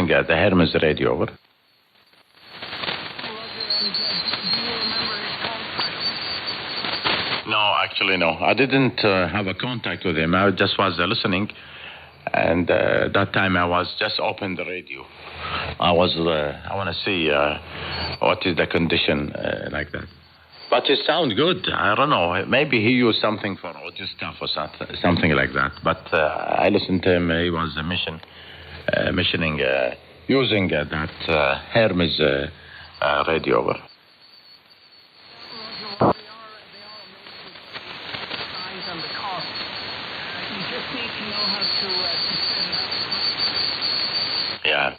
using the Hermes radio, over. No, actually, no. I didn't have a contact with him. I just was listening, and that time I was just opened the radio. I want to see what is the condition like that. But it sounds good. I don't know. Maybe he used something for audio stuff or something like that. But I listened to him. He was missioning using that Hermes radio, over. Yeah.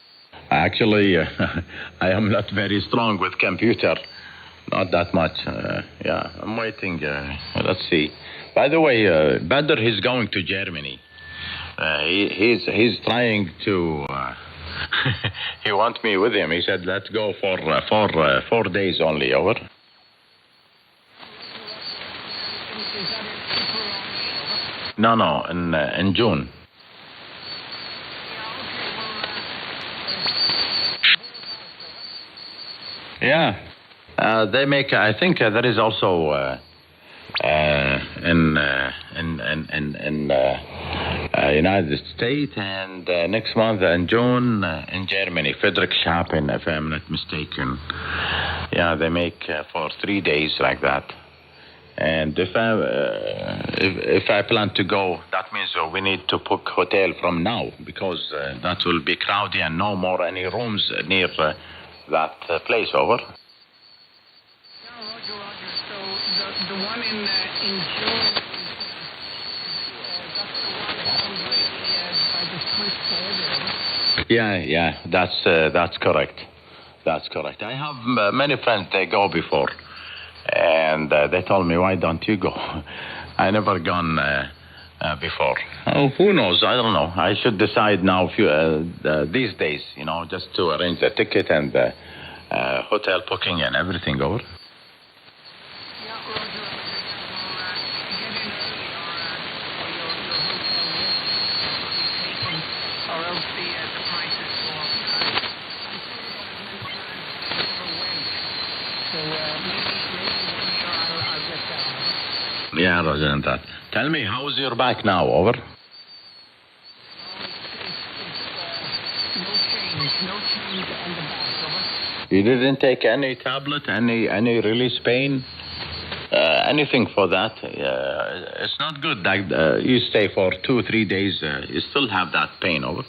Actually, I am not very strong with computer. Not that much. Yeah, I'm waiting. Let's see. By the way, Badr is going to Germany. He's trying to. He wants me with him. He said, "Let's go for 4 days only." Over. No, in June. Yeah. They make. I think there is also in United States, and next month in June in Germany, Friedrichshafen, if I'm not mistaken. Yeah, they make for 3 days like that. And if I plan to go, that means we need to book hotel from now, because that will be crowded and no more any rooms near that place, over. The one in June, that's the one that comes by the Swiss border. Yeah, that's correct. That's correct. I have many friends, they go before, and they told me, why don't you go? I never gone before. Oh, who knows? I don't know. I should decide now these days, just to arrange the ticket and hotel booking and everything, over. Yeah, Roger, and that. Tell me, how is your back now, over? No change on the back, over. You didn't take any tablet, any release pain? Anything for that? It's not good. Like you stay for 2 or 3 days, you still have that pain, over?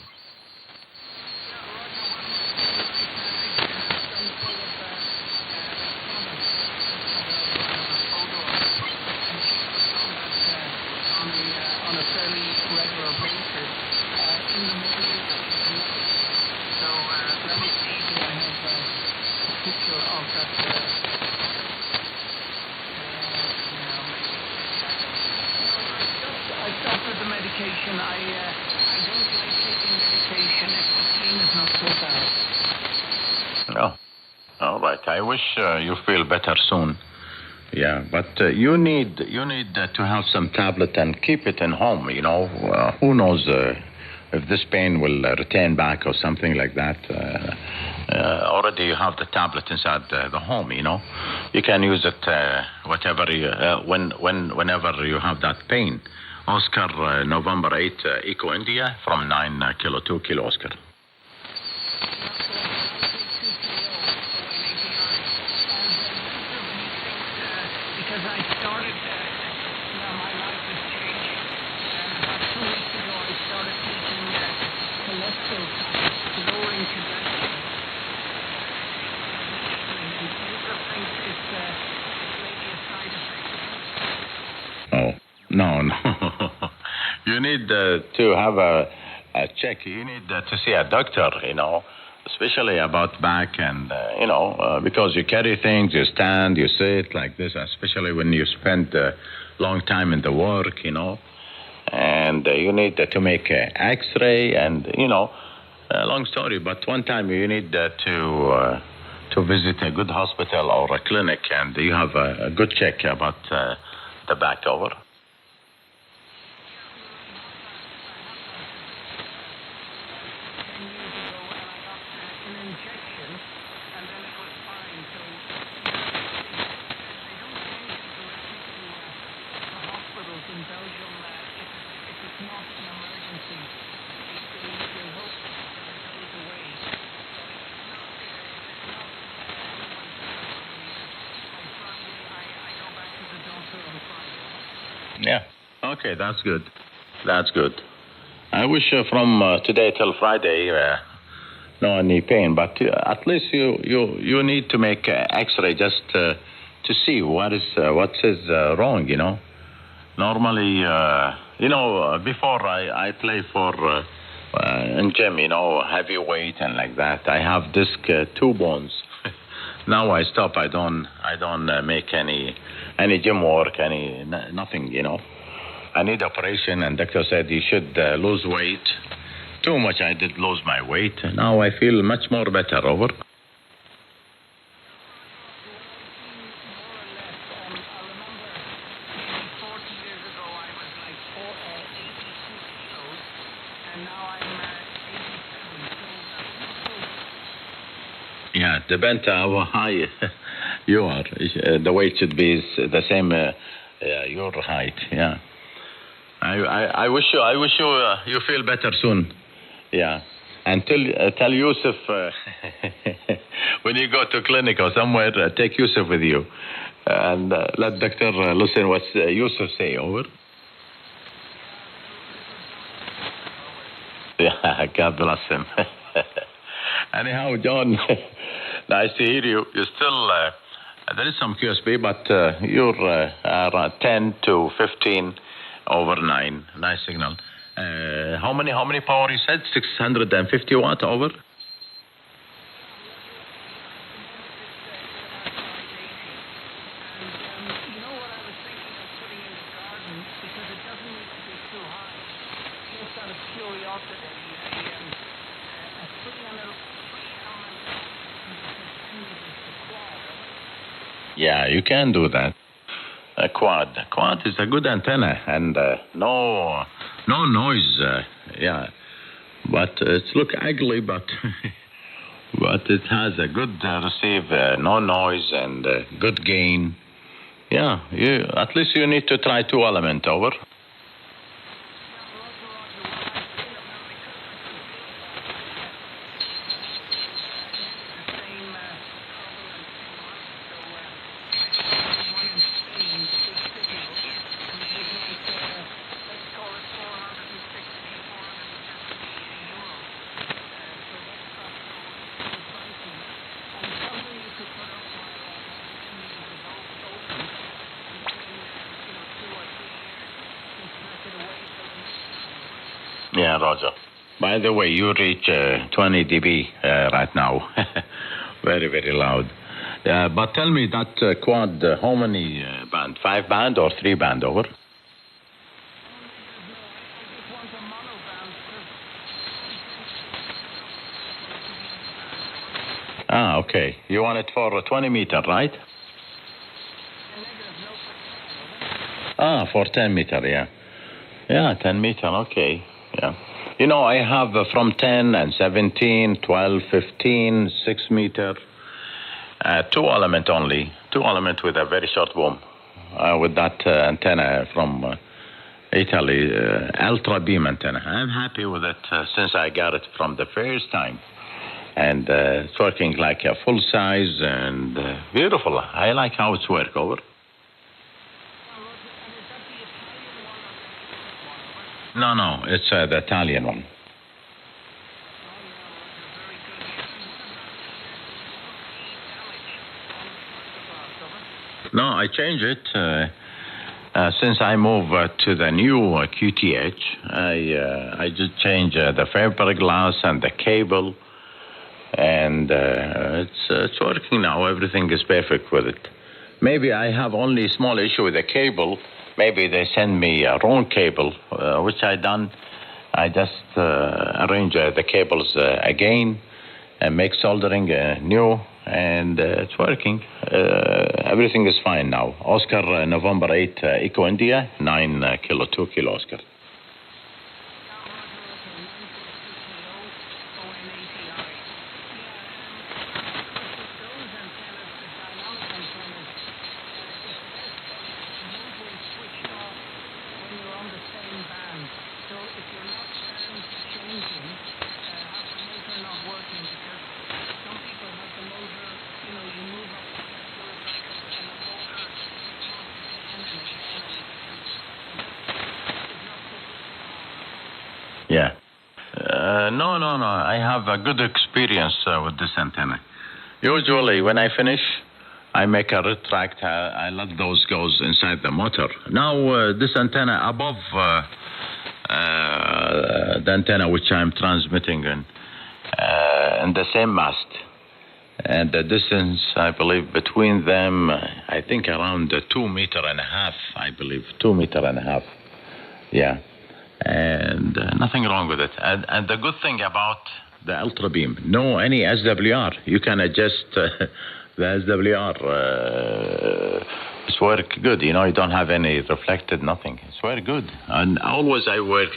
I wish you feel better soon. Yeah, but you need to have some tablet and keep it in home. Who knows if this pain will return back or something like that. Already you have the tablet inside the home. You can use it whenever you have that pain. Oscar, November 8, Eco India from 9 kilo 2 kilo Oscar. No. You need to have a check. You need to see a doctor, especially about back and, because you carry things, you stand, you sit like this, especially when you spend a long time in the work, and you need to make an X-ray and, long story, but one time you need to visit a good hospital or a clinic, and you have a good check about the back, over. Yeah. Okay, that's good. That's good. I wish from today till Friday, no any pain, but at least you need to make X-ray just to see what is wrong. Normally, before I play for in gym, heavy weight and like that. I have disc 2 bones. Now I stop. I don't make any gym work, nothing. I need operation, and doctor said you should lose weight. Too much. I did lose my weight. Now I feel much more better. Over. Yeah, depends how high you are. The weight should be the same your height. Yeah. I wish you feel better soon. Yeah. And tell Yusuf when you go to clinic or somewhere, take Yusuf with you, and let Doctor listen what Yusuf say. Over. Yeah. God bless him. Anyhow, John, nice to hear you. You're still, there is some QSP, but you're 10 to 15 over 9. Nice signal. How many power you said? 650 watt over? Yeah, you can do that. A quad is a good antenna, and no noise. Yeah, but it's look ugly, but but it has a good receive, no noise, and good gain. Yeah, at least you need to try 2 element. Over. Yeah, Roger. By the way, you reach 20 dB right now. Very, very loud. But tell me that quad, how many band? 5 band or 3 band? Over? Ah, okay. You want it for 20 meter, right? Ah, for 10 meter, yeah. Yeah, 10 meter, okay. Yeah. I have from 10 and 17, 12, 15, 6 meter, 2 element only. 2 element with a very short boom. With that antenna from Italy, ultra beam antenna. I'm happy with it since I got it from the first time. And it's working like a full size and beautiful. I like how it's work. Over. No, it's the Italian one. No, I changed it since I moved to the new QTH. I just changed the fiberglass and the cable, and it's working now. Everything is perfect with it. Maybe I have only a small issue with the cable. Maybe they send me a wrong cable, which I done. I just arrange the cables again and make soldering new, and it's working. Everything is fine now. Oscar, November 8, Eco India, 9 kilo, 2 kilo Oscar. No. I have a good experience with this antenna. Usually, when I finish, I make a retract. I let those goes inside the motor. Now, this antenna above the antenna which I'm transmitting in the same mast. And the distance, I believe, between them, I think around 2.5 meters, I believe. 2.5 meters. Yeah. And nothing wrong with it. And the good thing about the ultra beam, no any SWR. You can adjust the SWR. It's work good. You don't have any reflected nothing. It's very good. And always I work.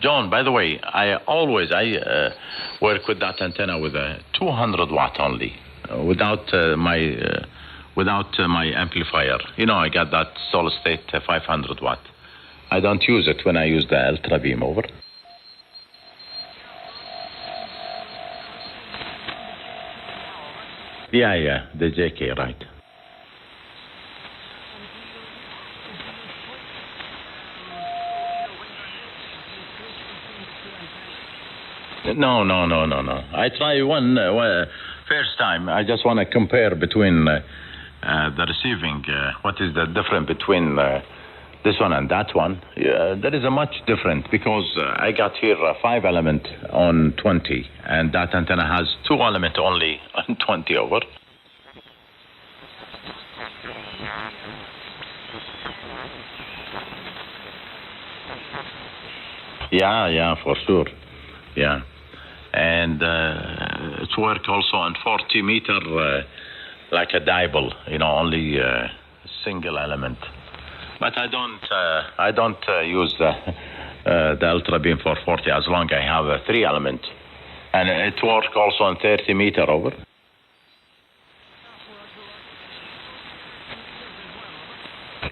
John, by the way, I work with that antenna with a 200 watt only, without my amplifier. I got that solid state 500 watt. I don't use it when I use the ultra beam. Over. Yeah, the JK, right. No. I try one first time. I just want to compare between the receiving. What is the difference between this one and that one? There is a much different because I got here 5 element on 20, and that antenna has 2 element only on 20 over. Yeah, for sure. Yeah. And it's work also on 40 meter like a dipole, only single element. But I don't use the ultra beam for 40 as long as I have a 3 element. And it works also on 30 meter over.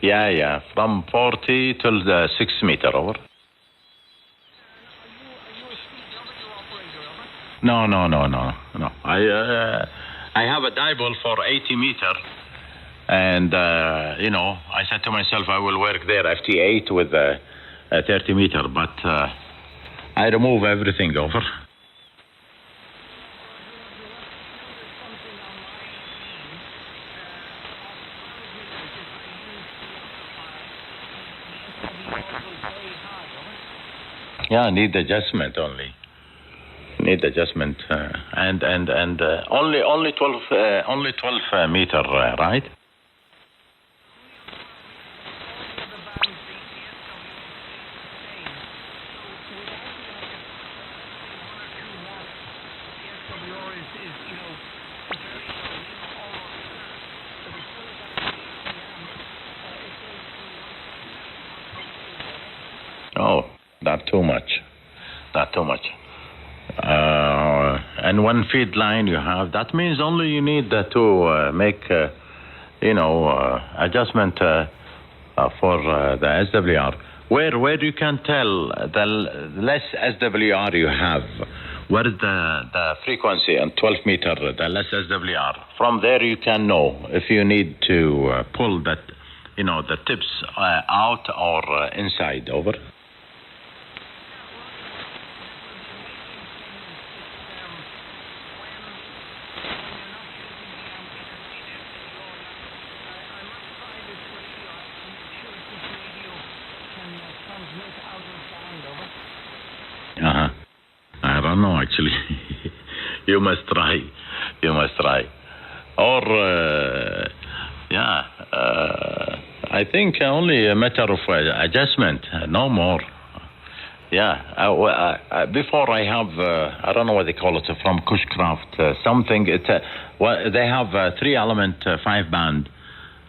Yeah, from 40 till the 6 meter over. No. I have a dipole for 80 meter, and I said to myself I will work there FT8 with 30 meter, but I remove everything over. Yeah, need adjustment only. Need adjustment and only 12 meter, right? Oh, not too much. And one feed line you have, that means only you need to make, adjustment for the SWR. Where you can tell the less SWR you have, what is the frequency on 12 meter, the less SWR. From there you can know if you need to pull that, the tips out or inside, over. I don't know, actually. You must try. Or, I think only a matter of adjustment, no more. Yeah. Before I have, I don't know what they call it, from Cushcraft, something. They have 3 element, 5 band.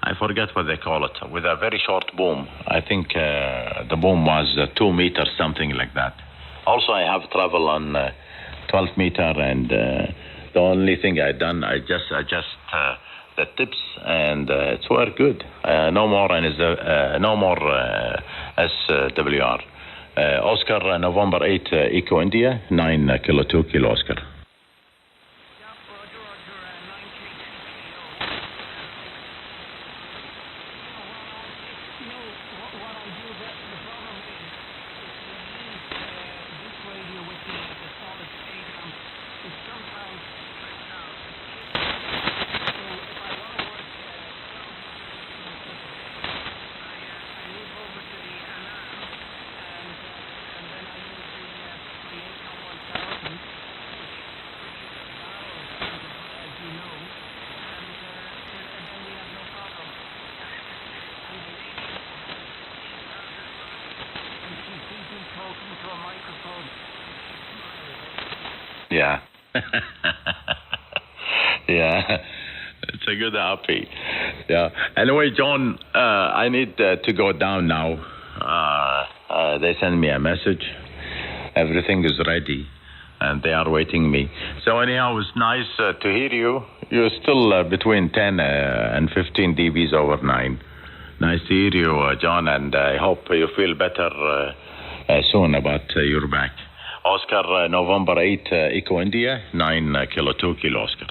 I forget what they call it, with a very short boom. I think the boom was 2 meters, something like that. Also, I have travel on 12 meter, and the only thing I done, I just adjust the tips, and it's worked good. No more SWR. Oscar, November 8, Eco India, 9 kilo 2 kilo Oscar. Yeah. Yeah. It's a good happy. Yeah. Anyway, John, I need to go down now. They send me a message. Everything is ready, and they are waiting me. So anyhow, it's nice to hear you. You're still between 10 and 15 dBs over 9. Nice to hear you, John, and I hope you feel better soon about your back. Oscar, November 8, Echo India, 9 Kilo 2 Kilo Oscar.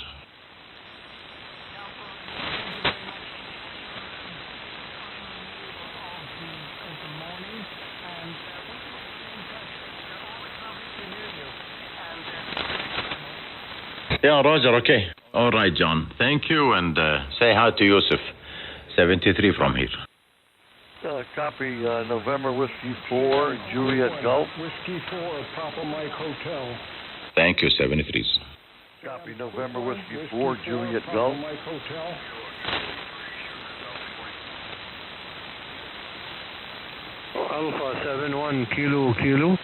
Yeah, Roger, okay. All right, John. Thank you, and say hi to Yusuf. 73 from here. Copy, November Whiskey 4, Juliet Gulf. Whiskey 4, Papa Mike Hotel. Thank you, 73s. Copy, November Whiskey 4, Juliet Gulf. Mike Hotel. Alpha 71 Kilo.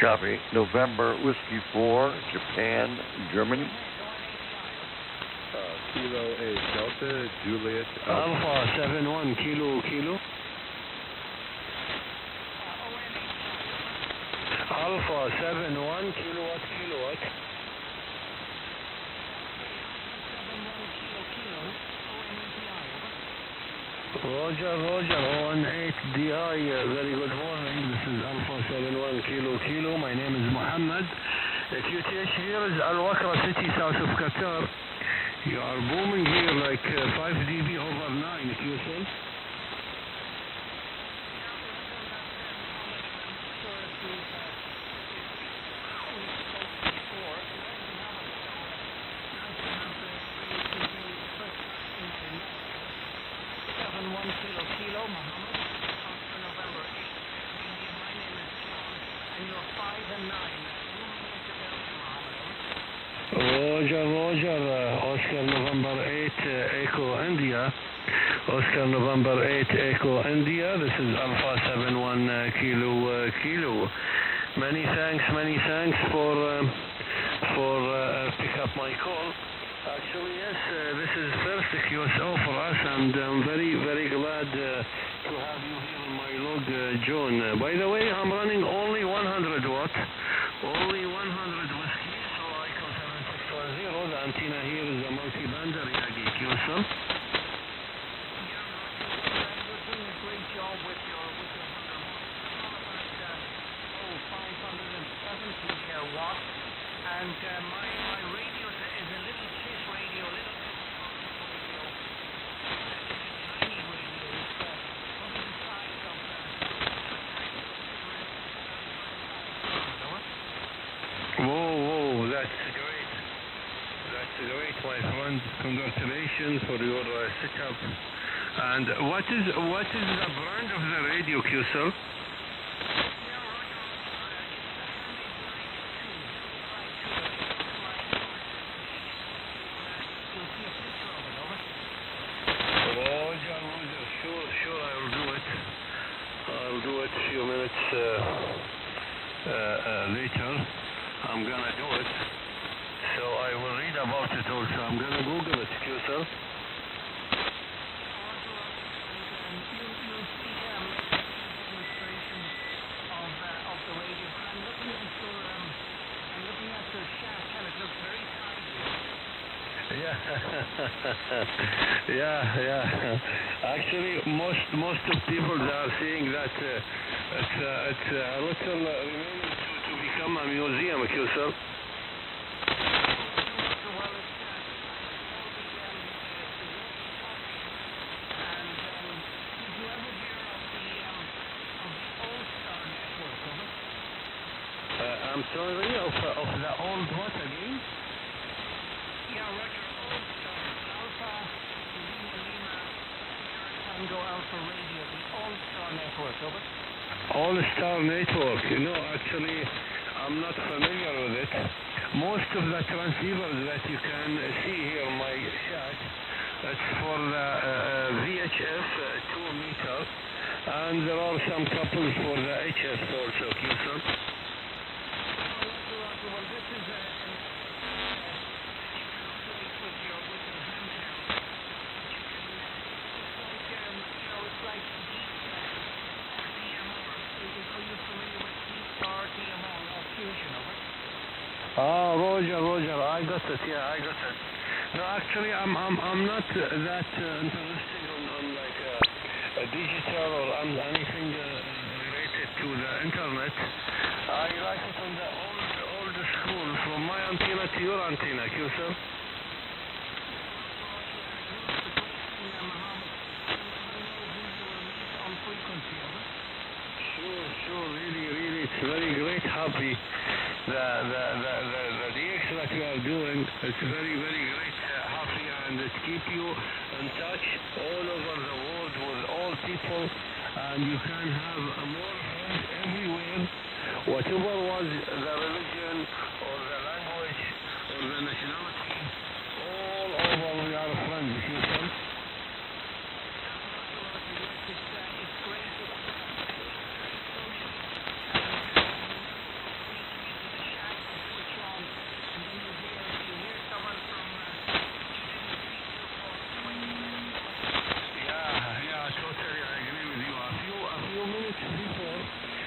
Copy, November Whiskey 4, Japan, Germany. Kilo 8 Delta, Juliet Alpha 71 Kilo. Alpha 71 kilowatt. Roger, 18DI, very good morning. This is Alpha 71 Kilo. My name is Mohammed. QTH here is Al Wakra City, south of Qatar. You are booming here like 5 dB over 9, if you say. Roger, Oscar November 8 Echo India. Oscar November 8 Echo India. This is Alpha 71 Kilo. Many thanks for pick up my call. Actually, yes, this is first QSO for us, and I'm very, very glad to have you here on my log, John. By the way, I'm running only 100 watt, only 100 whiskey, so I call 7610. The antenna here is a multi-band Ge QSO. Yeah, you're doing a great job with your 570 watts, and my radio is a little cheap radio, little tiny radio. It's the size of Whoa, that's great, my friend. Congratulations for your setup. And what is the brand of the radio, QSL? I'll do it a few minutes later. I'm gonna do it. So I will read about it also. I'm gonna Google it, QSL. Yeah. Actually, most of people are saying that it's a little remaining to become a museum, QSL. I'm sorry, of the old what again? Yeah, Roger, old Alpha, Lima, Tango Alpha Radio, the All Star Network, over? All Star Network, no, actually, I'm not familiar with it. Most of the transceivers that you can see here on my chat, it's for the VHF 2 meter, and there are some couples for the HF also, QSL. Well, this is Roger. I got it. Yeah, I got it. No, actually, I'm not that interested on like a digital or anything related to the internet. I like it on the old school, from my antenna to your antenna, Yusuf. Sure, really, it's very great hobby. The DX that you are doing, it's very great hobby, and it keep you in touch all over the world with all people, and you can have more friends everywhere, whatever was the religion or the language or the nationality, all over we are friends, you see.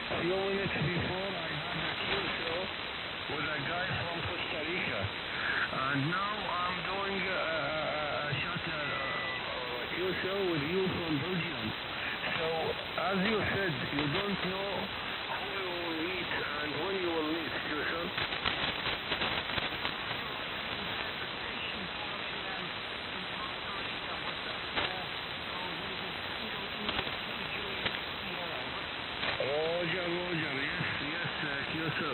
A few minutes before, I had a QSO with a guy from Costa Rica, and now I'm doing a QSO with you from Belgium. So, as you said, you don't know who you will meet and when you will meet, QSO. Roger, yes, QSO.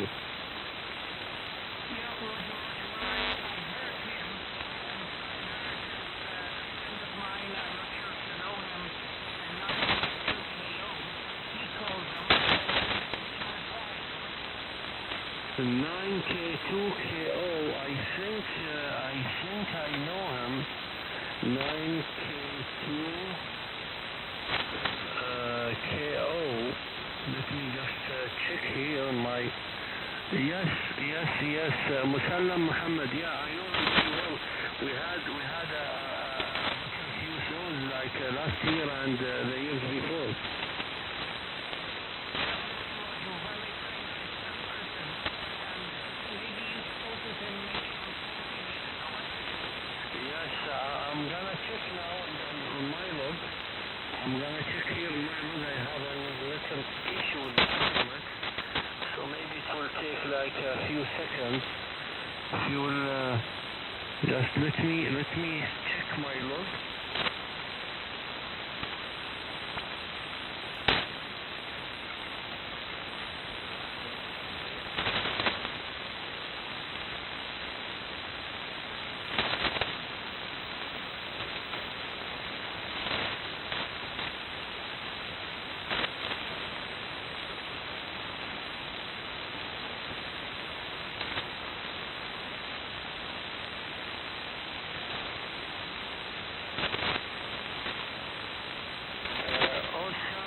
The 9K2KO, I think I know him. 9K2KO. Let me just check here on my... Yes, Musallam Muhammad. Yeah, I know him very well. We had a few shows like last year and the years before. Yes, I'm gonna check now on my log. I'm gonna check here in my log. I have a little issue with the internet, so maybe it will take like a few seconds. If you will just let me check my log.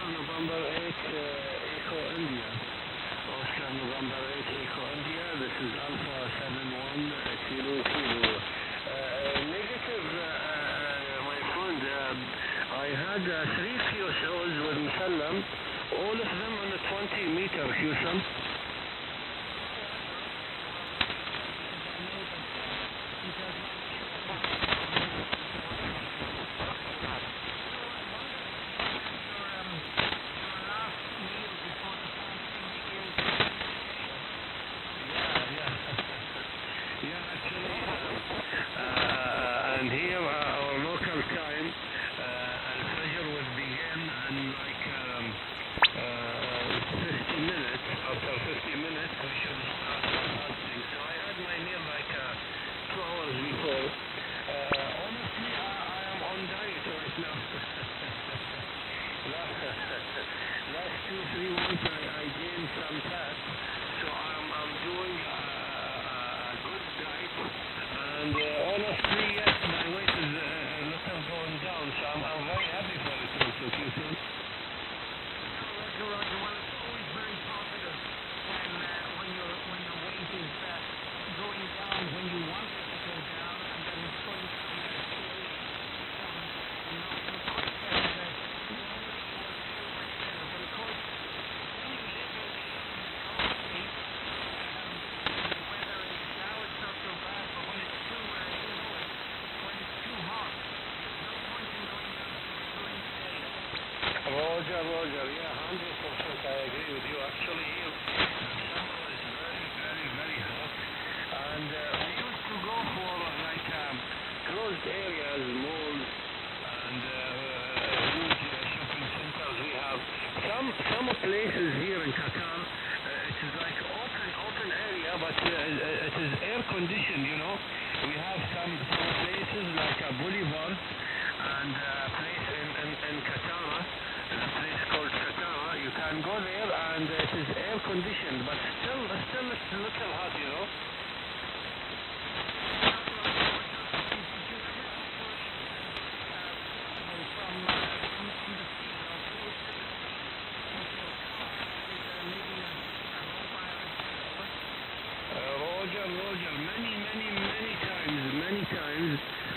November 8 Echo India. Oscar November 8 Echo India. This is Alpha 71 Kilo. Negative, my friend. I had 3 QSOs with Musallam, all of them on the 20-meter QSO. And here our local time, Al-Fajr will begin in like 50 minutes. After 50 minutes we should start fasting. So I had my meal like 2 hours before. Honestly, I am on diet right now. Last 2-3 months I gained some fat, so I'm doing a good diet. And honestly, yes, my weight conditioned, but still it's a little hot, you know. Roger,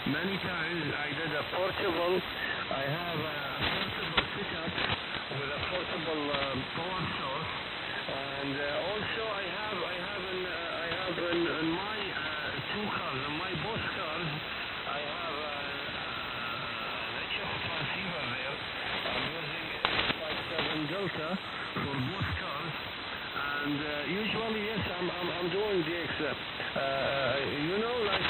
many times I did a portable. I have a portable setup with a portable power source, and also I have in my two cars, in my both cars, I have an HF transceiver there. I'm using 57 Delta for both cars. And usually, yes, I'm doing DX. You know, like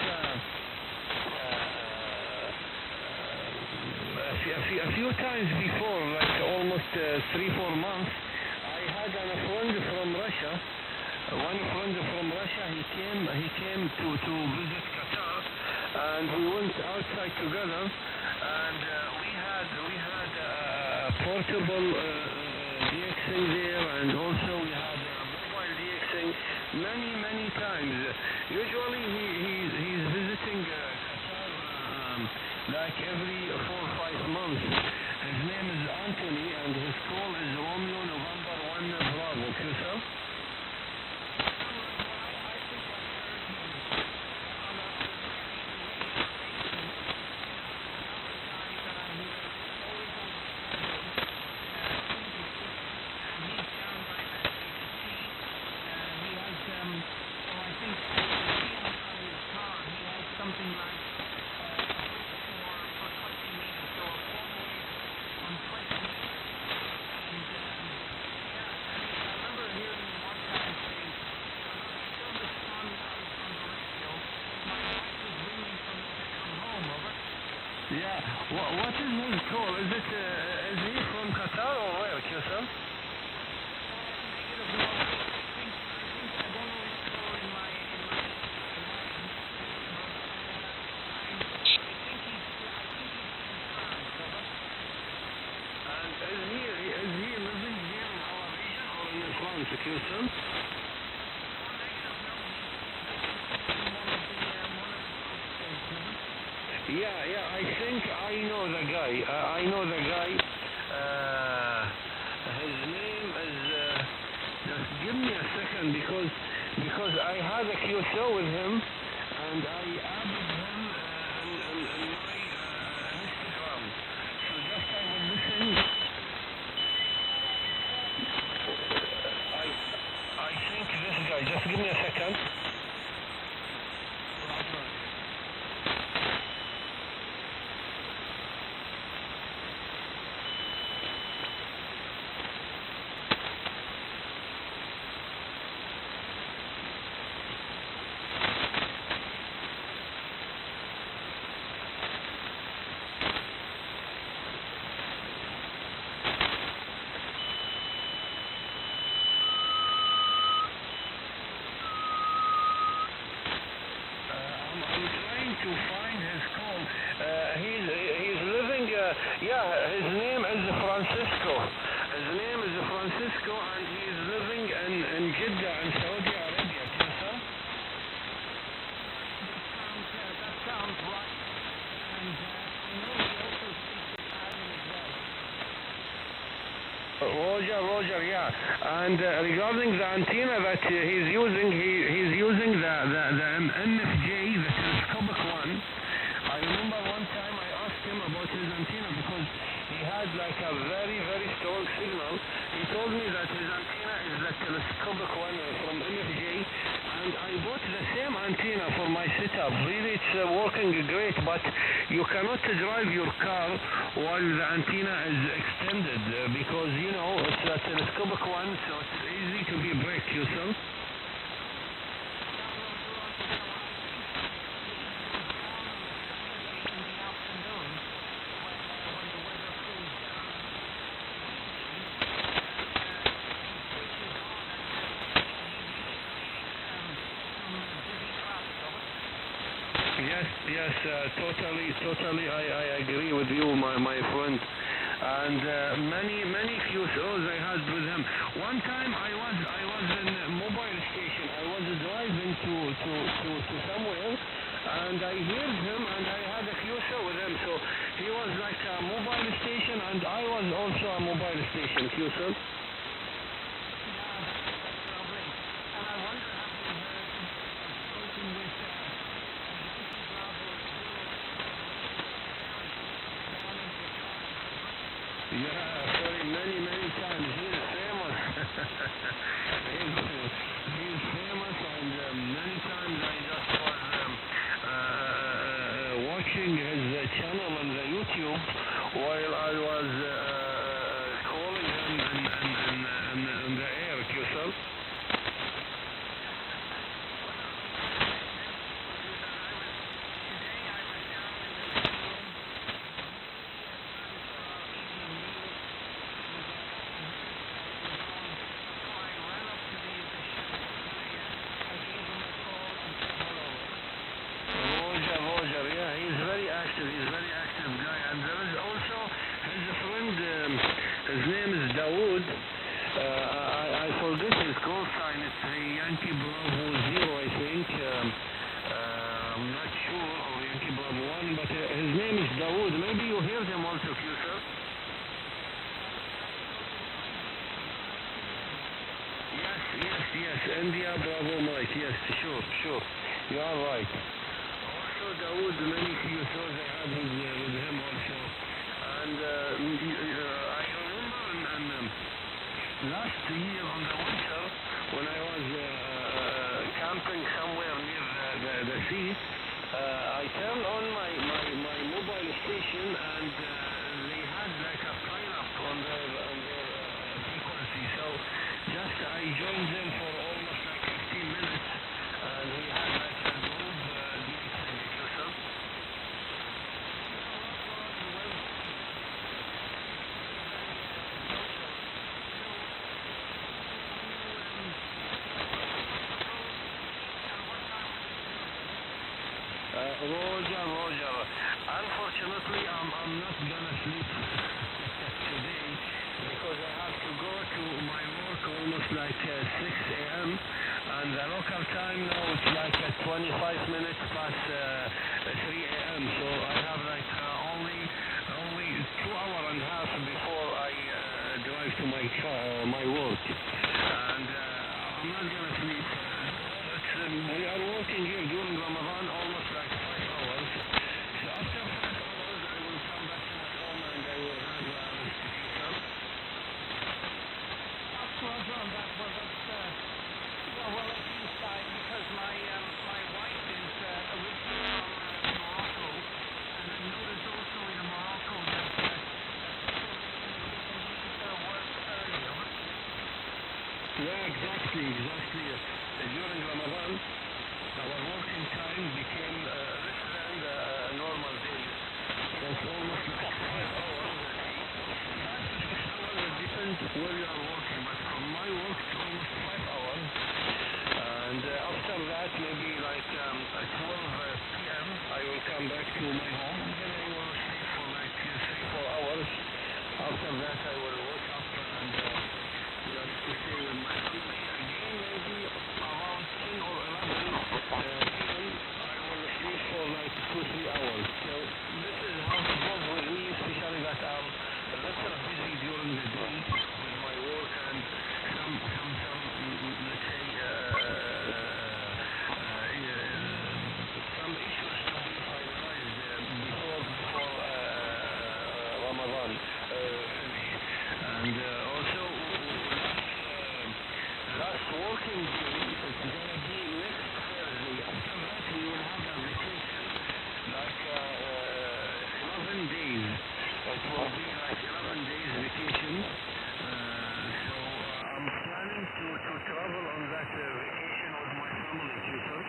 a few times before, like almost 3-4 months, I had a friend from Russia. One friend from Russia, he came to visit Qatar, and we went outside together, and we had a portable DXing there, and also we had mobile DXing many times. Usually he's visiting Qatar like every 4 or 5 months. His name is Anthony, and his call is Romeo November 1 Bravo. QSL? Yeah. What is his call? Is he from Qatar or where, QSL? And is he living here in our region or in France, QSL? Yeah, I think I know the guy. His name is, just give me a second because I had a QSO with him, and I added him in my Instagram. So just I will listen. I think this guy, just give me a second. To find his call. He's living, his name is Francisco. And he's living in Jeddah in Saudi Arabia. That sounds right. And I know he also speaks Italian as well. Roger, yeah. And regarding the antenna that he's using, he's using the NFJ, the telescopic one. I remember one time I asked him about his antenna because he had like a very strong signal. He told me that his antenna is the telescopic one from NFJ, and I bought the same antenna for my setup. Really, it's working great, but you cannot drive your car while the antenna is extended because, you know, it's a telescopic one, so it's easy to be break yourself. Yes, totally, I agree with you, my friend. and many QSOs I had with him. One time I was in a mobile station. I was driving to somewhere, and I heard him, and I had a QSO with him. So he was like a mobile station, and I was also a mobile station QSO. Yeah, sorry, many times. He is famous. He's famous, and many times I just was watching his channel on the YouTube while I was calling him in the air, QSL. Roger, yeah, he's very active guy, and there is also his friend, his name is Dawood. I forget his call sign, it's Yankee Bravo 0, I think. I'm not sure, or Yankee Bravo 1, but his name is Dawood. Maybe you heard him also, Q-Sir. Yes, India Bravo Mike, yes, sure, you are right. Dawood, many QSOs I had with him also, and I remember in last year on the winter when I was camping somewhere near the sea, I turned on my mobile station, and they had like a pile-up on their frequency, so just I joined them for almost like 15 minutes, and we had like a group Roger. Unfortunately, I'm not gonna sleep today because I have to go to my work almost like 6 a.m. and the local time now it's like 25 minutes past 3 a.m. So I have like only 2 hours and a half before I drive to my work, and I'm not gonna sleep. We are working here during Ramadan almost like 5 hours. So after 5 hours, I will come back to my home and I will have a speaker. That was at least because my wife is originally from Morocco, and I noticed also in Morocco that work earlier. Yeah, exactly. During Ramadan, our working time became less than normal days. So it's almost like 5 hours a day. 5 to 6 hours, it depends where you are working, but from my work it's almost 5 hours. And after that, maybe like at 12 p.m., I will come back to my home, and then I will sleep for like 3-4 hours. After that, I will wake up and just to stay with my family again, maybe around 10 or 11 p.m. I will sleep for like 2-3 hours. So this is how it goes with me, especially that I'm less busy during the day with my work and some let's say some issues to be finalized before Ramadan finish. And also last working day is gonna be next Thursday. After that we will have a vacation like 11 days. It will be like 11 days vacation. So I'm planning to travel on that vacation with my family, Tutor.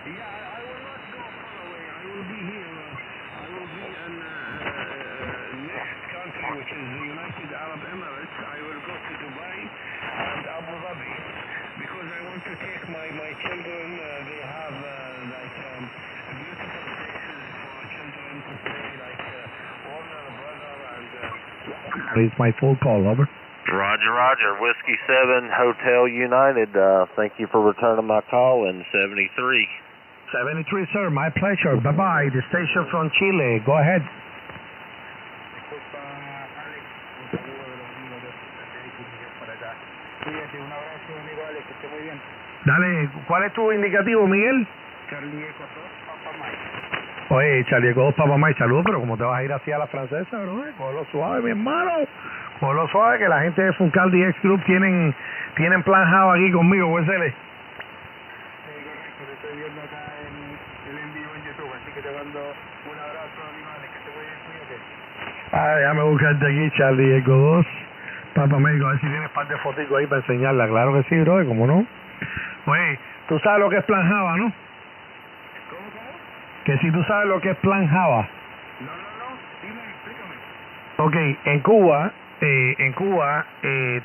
Yeah, I will not go far away. I will be here. I will be in next country, which is the United Arab Emirates. I will go to Dubai and Abu Dhabi because I want to take my children. They have beautiful places for children to play, like Warner Brother and. It's my full call, over. Roger, Roger. Whiskey 7, Hotel United. Thank you for returning my call in 73. 73, sir. My pleasure. Bye-bye. The station from Chile. Go ahead. Cuídate, un abrazo, amigo Alex, que esté muy bien. Dale, ¿cuál es tu indicativo, Miguel? Charlie Eco 2, Papa Mike. Oye, Charlie, con dos papas más y saludos, pero como te vas a ir así a la francesa, bro, cógelo suave, mi hermano. Cógelo suave, que la gente de Funcal DX Group tienen plan Java aquí conmigo, ¿puede ser? Sí, correcto, te estoy viendo acá en el vivo en YouTube, así que te mando un abrazo, amigo Alex, que esté muy bien, cuídate. Ah, déjame buscarte aquí, Charlie, Eco 2, Papa México, a ver si tienes par de fotico ahí para enseñarla. Claro que sí, bro, ¿cómo no? Oye, tú sabes lo que es plan Java, ¿no? ¿Cómo? Que si tú sabes lo que es plan Java. No, dime, explícame. Ok, en Cuba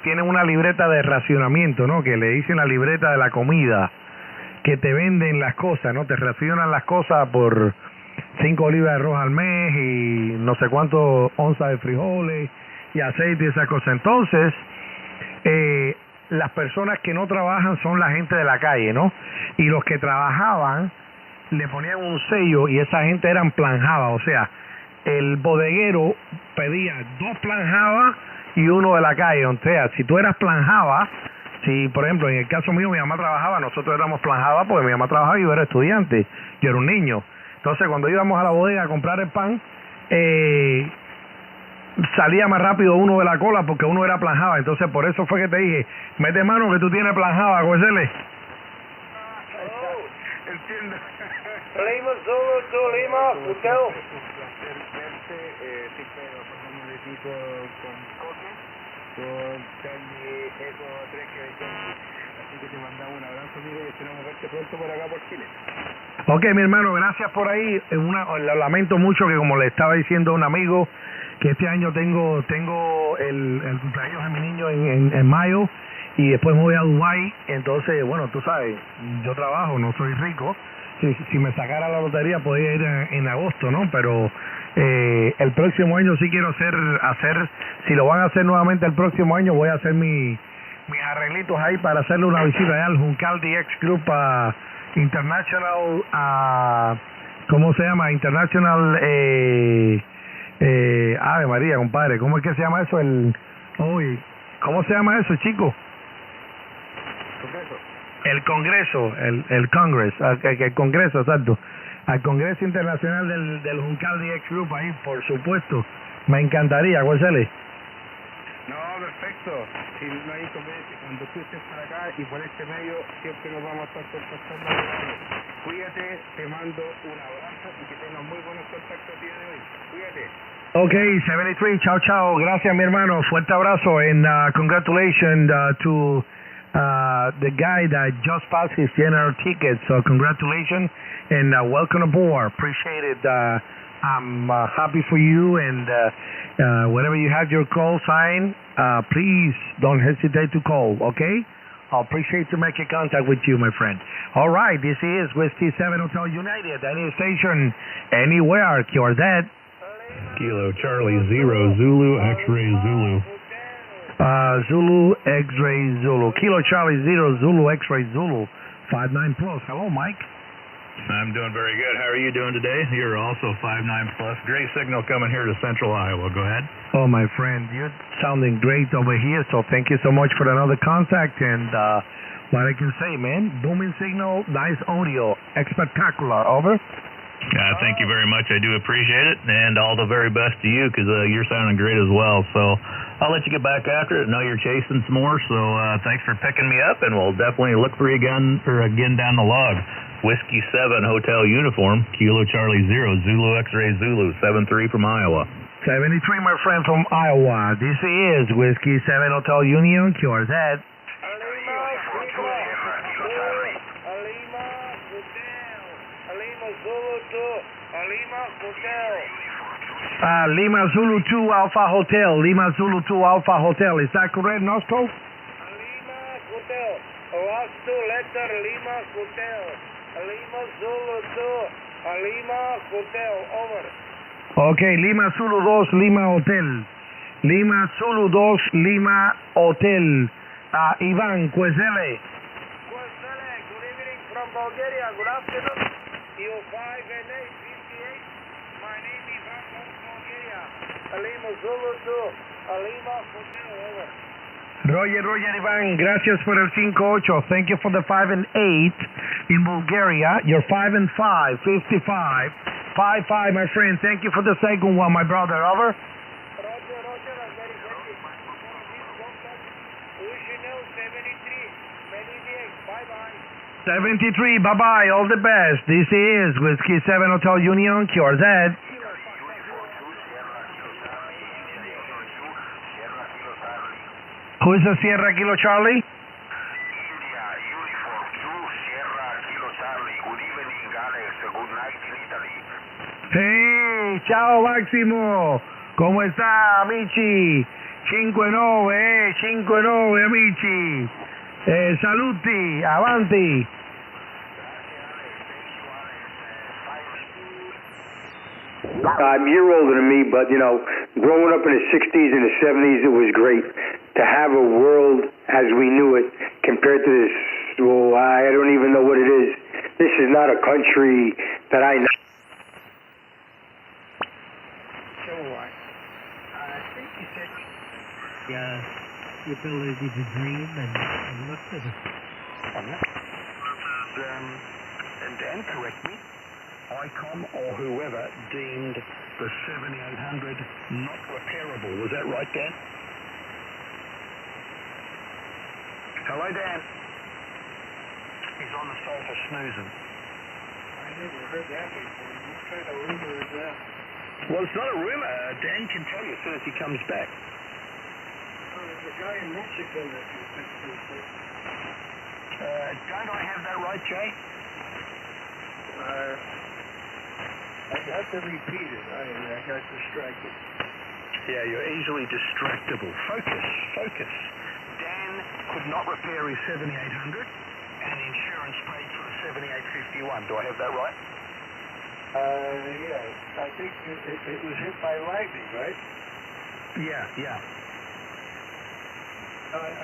tienen una libreta de racionamiento, ¿no? Que le dicen la libreta de la comida, que te venden las cosas, ¿no? Te racionan las cosas por 5 libras de arroz al mes y no sé cuántos onzas de frijoles y aceite y esas cosas. Entonces, las personas que no trabajan son la gente de la calle, ¿no? Y los que trabajaban le ponían un sello y esa gente eran plan Java, o sea, el bodeguero pedía 2 plan Java y uno de la calle. O sea, si tú eras plan Java, si por ejemplo en el caso mío mi mamá trabajaba, nosotros éramos plan Java porque mi mamá trabajaba y yo era estudiante, yo era un niño. Entonces cuando íbamos a la bodega a comprar el pan, salía más rápido uno de la cola porque uno era plan Java. Entonces por eso fue que te dije, mete mano que tú tienes plan Java, ¿cuéntale? Entiendo. Lima Zulu to Lima, Hotel. Siempre nos formamos el equipo con Coque, con Charlie Eco 3 que es Charlie. Así que te mandamos un abrazo, amigo, y esperamos verte pronto por acá por Chile. Ok, mi hermano, gracias por ahí. Lamento mucho que, como le estaba diciendo a un amigo, que este año tengo el cumpleaños de mi niño en mayo y después me voy a Dubái. Entonces, bueno, tú sabes, yo trabajo, no soy rico. Si me sacara la lotería podría ir en agosto, ¿no? Pero el próximo año sí quiero hacer, si lo van a hacer nuevamente el próximo año, voy a hacer mis arreglitos ahí para hacerle una visita allá al Juncal DX Group International, ¿cómo se llama? International, Ave María, compadre, ¿cómo es que se llama eso? ¿Cómo se llama eso, chico? El Congreso, el Congress, el Congreso, exacto. Al Congreso Internacional del Juncal DX Group ahí, por supuesto. Me encantaría, ¿cuál sale? No, perfecto. Si no hay inconveniente, cuando tú estés por acá y por este medio, siempre nos vamos a estar contactando. Cuídate, te mando un abrazo y que tengas muy buenos contactos el día de hoy. Cuídate. Ok, 73, chao, chao. Gracias, mi hermano. Fuerte abrazo and congratulations to the guy that just passed his general ticket. So congratulations and welcome aboard. Appreciate it. I'm happy for you, and whenever you have your call sign, please don't hesitate to call, okay? I'll appreciate to make a contact with you, my friend. All right, this is Whiskey 7 Hotel United, any station, anywhere, you're dead. Kilo Charlie 0 Zulu X-Ray Zulu. Zulu X-Ray Zulu. Kilo Charlie 0 Zulu X-Ray Zulu. 59 plus. Hello, Mike. I'm doing very good. How are you doing today? You're also 59 plus. Great signal coming here to Central Iowa. Go ahead. Oh, my friend, you're sounding great over here, so thank you so much for another contact. And what I can say, man, booming signal, nice audio, spectacular. Over. Thank you very much. I do appreciate it, and all the very best to you, because you're sounding great as well. So I'll let you get back after it. I know you're chasing some more, so thanks for picking me up, and we'll definitely look for you again down the log. Whiskey 7 Hotel Uniform, Kilo Charlie 0 Zulu X-Ray Zulu 73 from Iowa. 73, my friend, from Iowa. This is Whiskey 7 Hotel Union, yours head. Lima Zulu 2 Alpha Hotel. Lima Zulu 2 Alpha Hotel. Is that correct, Nostro? Lima Hotel. Oaxaca letter Lima Hotel. Lima Zulu 2. Lima Hotel. Over. Okay, Lima Zulu 2, Lima Hotel. Lima Zulu 2, Lima Hotel. Ivan, Kwezele. Kwezele, good evening from Bulgaria. Good afternoon. You 5 and 858. My name is Ivan from Bulgaria. Lima Zulu 2. Lima Hotel. Over. Roger, Ivan, gracias por el 5-8. Thank you for the 5 and 8 in Bulgaria. You're 5 and 5, 55. 5-5, my friend. Thank you for the second one, my brother. Over. Roger, I'm very happy. Wish you know 73. Many days. Bye-bye. 73, bye-bye. All the best. This is Whiskey 7 Hotel Union, QRZ. Who is the Sierra Kilo Charlie? Uniform 2, Sierra Kilo Charlie. Good evening, Alex. Good night in Italy. Hey, ciao Máximo. ¿Cómo está, amici? 5-9, 5-9, amici. Saluti, avanti. You're older than me, but, you know, growing up in the 60s and the 70s, it was great to have a world as we knew it compared to this, well, I don't even know what it is. This is not a country that I know. So what? I think you said the ability to dream and look to the... And Dan, correct me, ICOM or whoever deemed the 7800 not repairable. Was that right, Dan? Hello, Dan. He's on the sofa snoozing. I never heard that before. What kind of rumor is that? Well, it's not a rumor. Dan can tell you as soon as he comes back. Oh, there's a guy in Mexico that can fix these things. Don't I have that right, Jay? I have to repeat it. I got distracted. Yeah, you're easily distractible. Focus. Dan could not repair his 7800, and insurance paid for the 7851. Do I have that right? Yeah. I think it was hit by lightning, right? Yeah.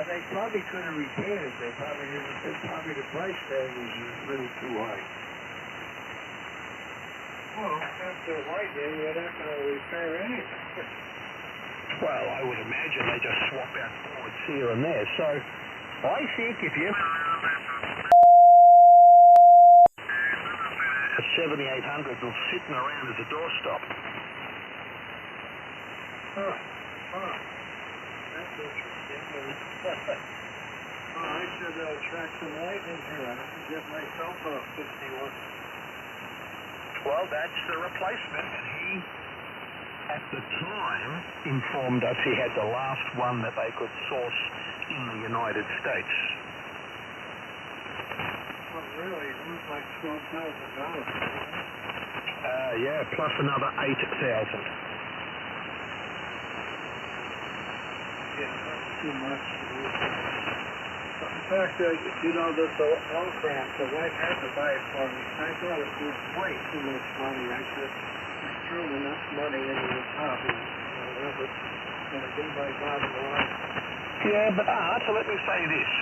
They probably could have repaired it. Probably the price tag was a little too high. Well, after lightning, you're not going to repair anything. Well, I would imagine they just swap out boards here and there. So, I think if you... A 7800 was sitting around as a doorstop. That's interesting. I should track some lightning here. I have to get myself a 51. Well, that's the replacement, and he, at the time, informed us he had the last one that they could source in the United States. Well, really, it was like $12,000. Yeah, plus another 8,000. Yeah, that's too much. In fact, you know, this old craft, the wife had to buy it for me. I thought it was way too much money. I should have thrown enough money into the hobby. Whatever. And it be my bottom line. Yeah, but so let me say this.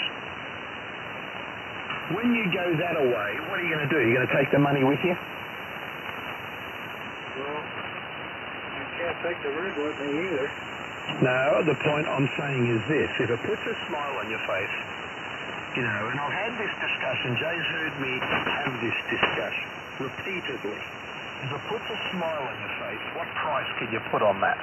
When you go that away, what are you going to do? You're going to take the money with you? Well, I can't take the rig with me either. No, the point I'm saying is this. If it puts a smile on your face, you know, and I've had this discussion, Jay's heard me have this discussion repeatedly. If it puts a smile on your face, what price can you put on that?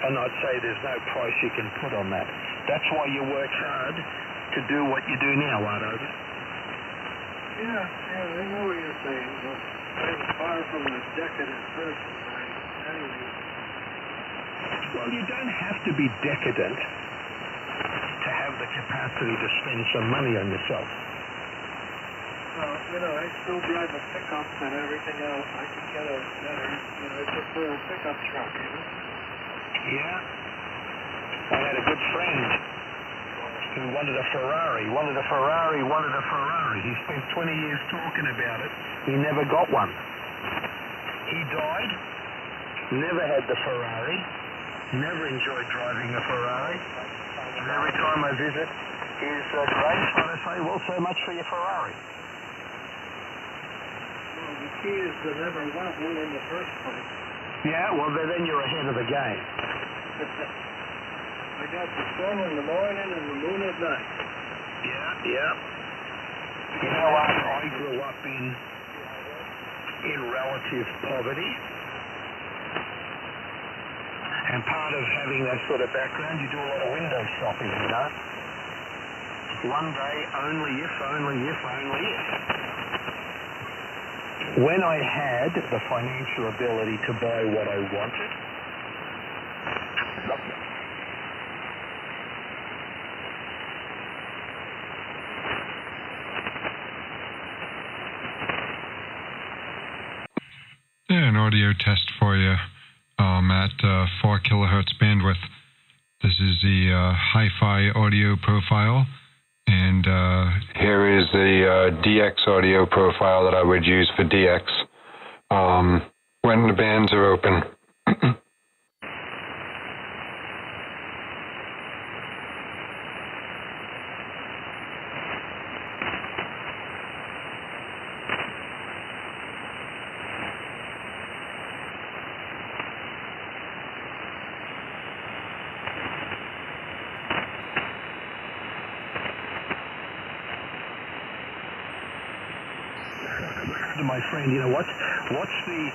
And I'd say there's no price you can put on that. That's why you work hard to do what you do now, right, Obi? Yeah, I know what you're saying, but I'm far from a decadent person. Anyway. Well, you don't have to be decadent to have the capacity to spend some money on yourself. Well, you know, I still drive a pickup and everything else. I can get a better, you know, I prefer a pickup truck, you know? Yeah. I had a good friend who wanted a Ferrari, wanted a Ferrari, wanted a Ferrari. He spent 20 years talking about it. He never got one. He died, never had the Ferrari, never enjoyed driving a Ferrari. And every time I visit his gravesite, I say, well, so much for your Ferrari. Well, the key is to never want one in the first place. Yeah, well, then you're ahead of the game. I got the sun in the morning and the moon at night. Yeah, yeah. You know what? I grew up in relative poverty. And part of having that sort of background, you do a lot of window shopping, you know. One day, only if. When I had the financial ability to buy what I wanted, an audio test for you at 4 kilohertz bandwidth. This is the hi-fi audio profile, and here is the DX audio profile that I would use for DX when the bands are open. my friend, you know, what's the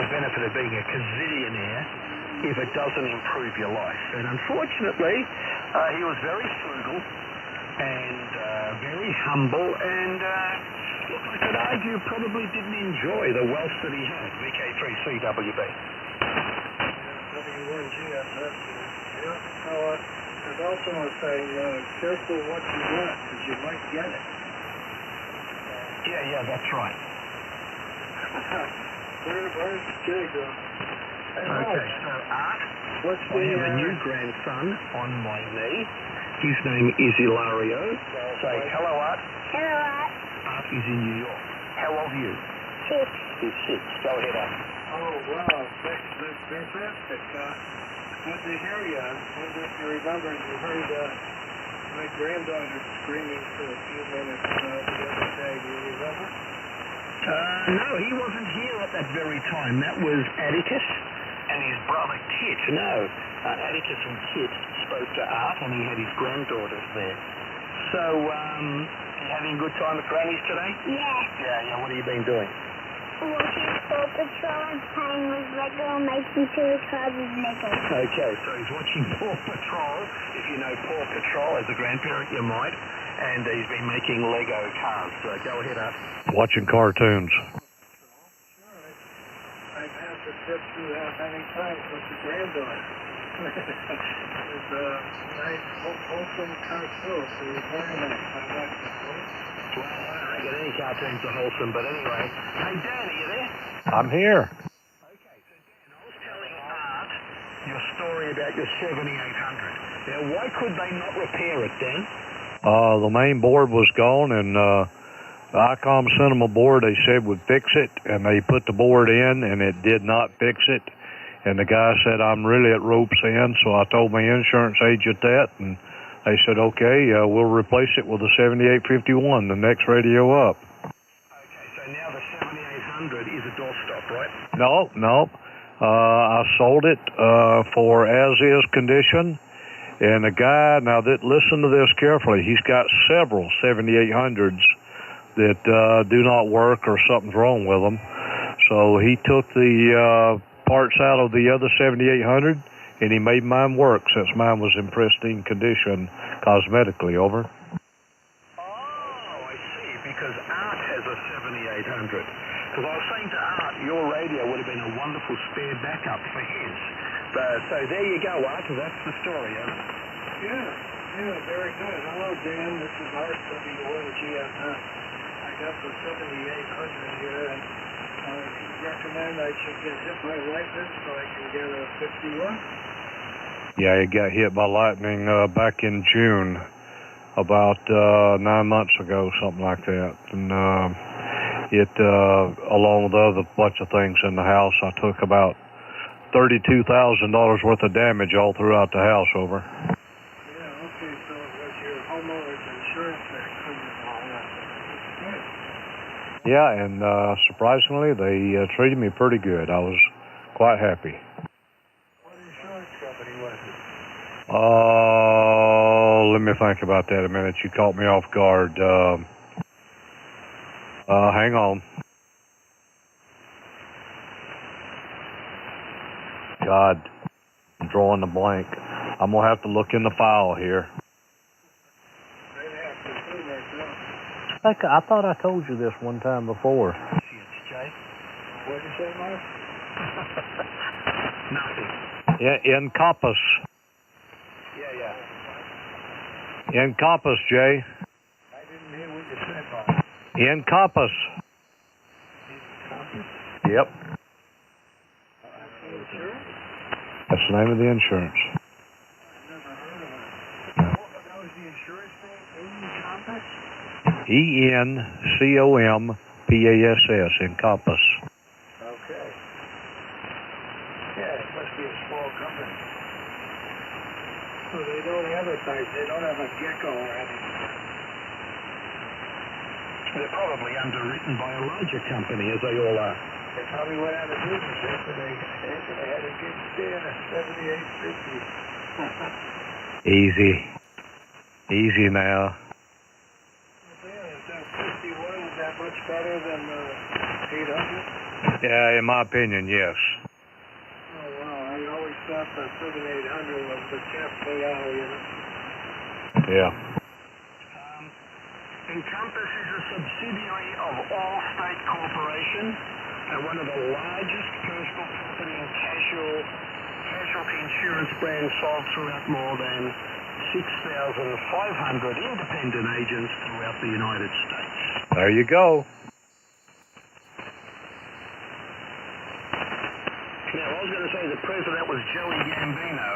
benefit of being a gazillionaire if it doesn't improve your life? And unfortunately, he was very frugal and very humble, and look, I could argue probably didn't enjoy the wealth that he had. VK3CWB. W1G, yeah. There's also a saying, careful what you want, because you might get it. Yeah, that's right. Where's Jay going? Okay, so Art, I have a new grandson on my knee. His name is Ilario. Say hello, Art. Hello, Art. Art is in New York. How old are you? 6. He's 6. Go ahead, Art. Oh, wow. That's fantastic. Good to hear you. I wonder if you remember, you heard my granddaughter screaming for a few minutes the other day. Do you remember? No, he wasn't here at that very time. That was Atticus and his brother Kit. No, Atticus and Kit spoke to Art, and he had his granddaughters there. So, you having a good time at Granny's today? Yeah. Yeah, what have you been doing? Watching Paw Patrol and playing with Lego, making silly cars with Lego. Okay, so he's watching Paw Patrol. If you know Paw Patrol, as a grandparent, you might. And he's been making Lego cars. So go ahead, Art. Watching cartoons. Sure. I've had the trip through that many times with the granddaughter. It's a nice, wholesome cartoon. So it's very nice. I like it. Well, I don't think any cartoons are wholesome, but anyway. Hey, Dan, are you there? I'm here. Okay, so Dan, I was telling Art your story about your 7800. Now, why could they not repair it, Dan? The main board was gone, and ICOM sent them a board they said would fix it, and they put the board in, and it did not fix it. And the guy said, I'm really at rope's end, so I told my insurance agent that, and they said, okay, we'll replace it with the 7851, the next radio up. Okay, so now the 7800 is a doorstop, right? No. I sold it for as-is condition. And the guy, now listen to this carefully, he's got several 7800s that do not work or something's wrong with them. So he took the parts out of the other 7800 and he made mine work since mine was in pristine condition cosmetically, over. Oh, I see, because Art has a 7800. Because I was saying to Art, your radio would have been a wonderful spare backup for his. So there you go, Art. That's the story, huh? Yeah, very good. Hello, Dan. This is Art W1GF. I got the 7800 here, and you recommend I should get hit by lightning so I can get a 51? Yeah, he got hit by lightning back in June, about 9 months ago, something like that. And it, along with other bunch of things in the house, I took about $32,000 worth of damage all throughout the house. Over. Yeah, okay, so it was your homeowner's insurance that covered all that. Good. Yeah, and surprisingly, they treated me pretty good. I was quite happy. What insurance company was it? Let me think about that a minute. You caught me off guard. Hang on. God, I'm drawing a blank. I'm going to have to look in the file here. I thought I told you this one time before. Jay. What did you say, Mark? Nothing. Encompass. Yeah. Encompass, Jay. I didn't hear what you said, Mark. Encompass. Yep. Insurance? That's the name of the insurance. I've never heard of it. That was the insurance name? Encompass? Encompass. Encompass. Okay. Yeah, it must be a small company. So they don't advertise, they don't have a gecko or anything. They're probably underwritten by a larger company, as they all are. They probably went out of business after they had a good stand at 78.50. Easy now. Is that 51, is that much better than 800? Yeah, in my opinion, yes. Oh, wow, I always thought the 7800 was the cap payout, you know? Yeah. Encompass is a subsidiary of Allstate Corporation and one of the largest personal property and casualty insurance brands sold throughout more than 6,500 independent agents throughout the United States. There you go. Now, I was going to say the president was Joey Gambino.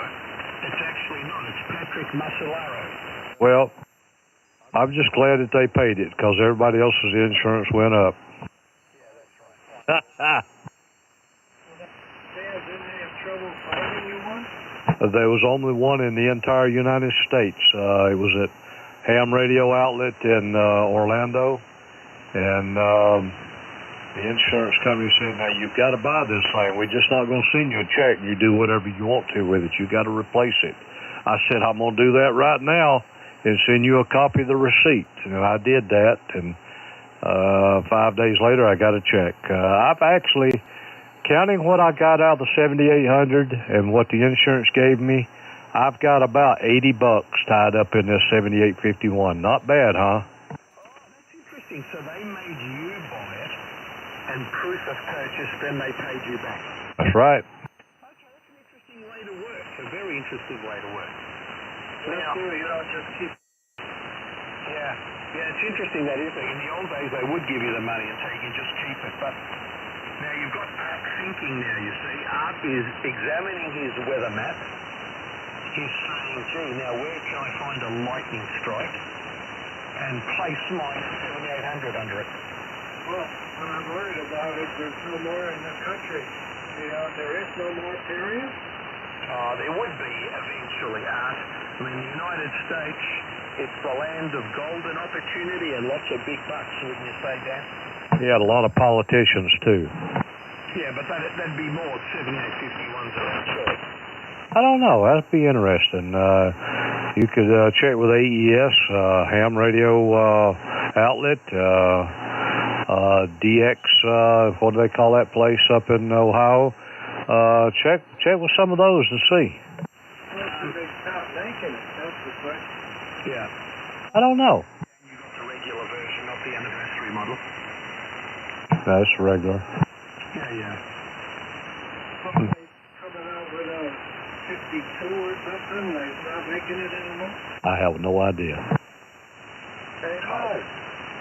It's actually not. It's Patrick Mussolaro. Well, I'm just glad that they paid it because everybody else's insurance went up. Yeah, that's right. Dad, didn't they have trouble finding you one? There was only one in the entire United States. It was at Ham Radio Outlet in Orlando, and the insurance company said, "Now you've got to buy this thing. We're just not going to send you a check. You do whatever you want to with it. You got to replace it." I said, "I'm going to do that right now and send you a copy of the receipt." And I did that, and 5 days later, I got a check. I've actually, counting what I got out of the 7,800 and what the insurance gave me, I've got about $80 tied up in this 7851. Not bad, huh? Oh, that's interesting. So they made you buy it, and proof of purchase, then they paid you back. That's right. Okay, that's an interesting way to work. A very interesting way to work. Now, you don't just keep... Yeah, it's interesting that, isn't it? In the old days, they would give you the money and say you can just keep it, but now you've got Art thinking now, you see. Art is examining his weather map. He's saying, gee, now where can I find a lightning strike and place my 7800 under it? Well, what I'm worried about is there's no more in the country. You know, there is no more, period? There would be eventually, Art. I mean, the United States, it's the land of golden opportunity and lots of big bucks, wouldn't you say, Dan? Yeah, a lot of politicians, too. Yeah, but that'd be more 7851s around, sure. I don't know. That'd be interesting. You could check with AES, Ham Radio Outlet, DX, what do they call that place up in Ohio? Check with some of those and see. Well, they stopped making it, that's the question. Yeah. I don't know. You got the regular version, not the anniversary model. That's regular. Yeah. Well, they coming out with a 52 or something, they're not making it anymore? I have no idea. Hey, Mark.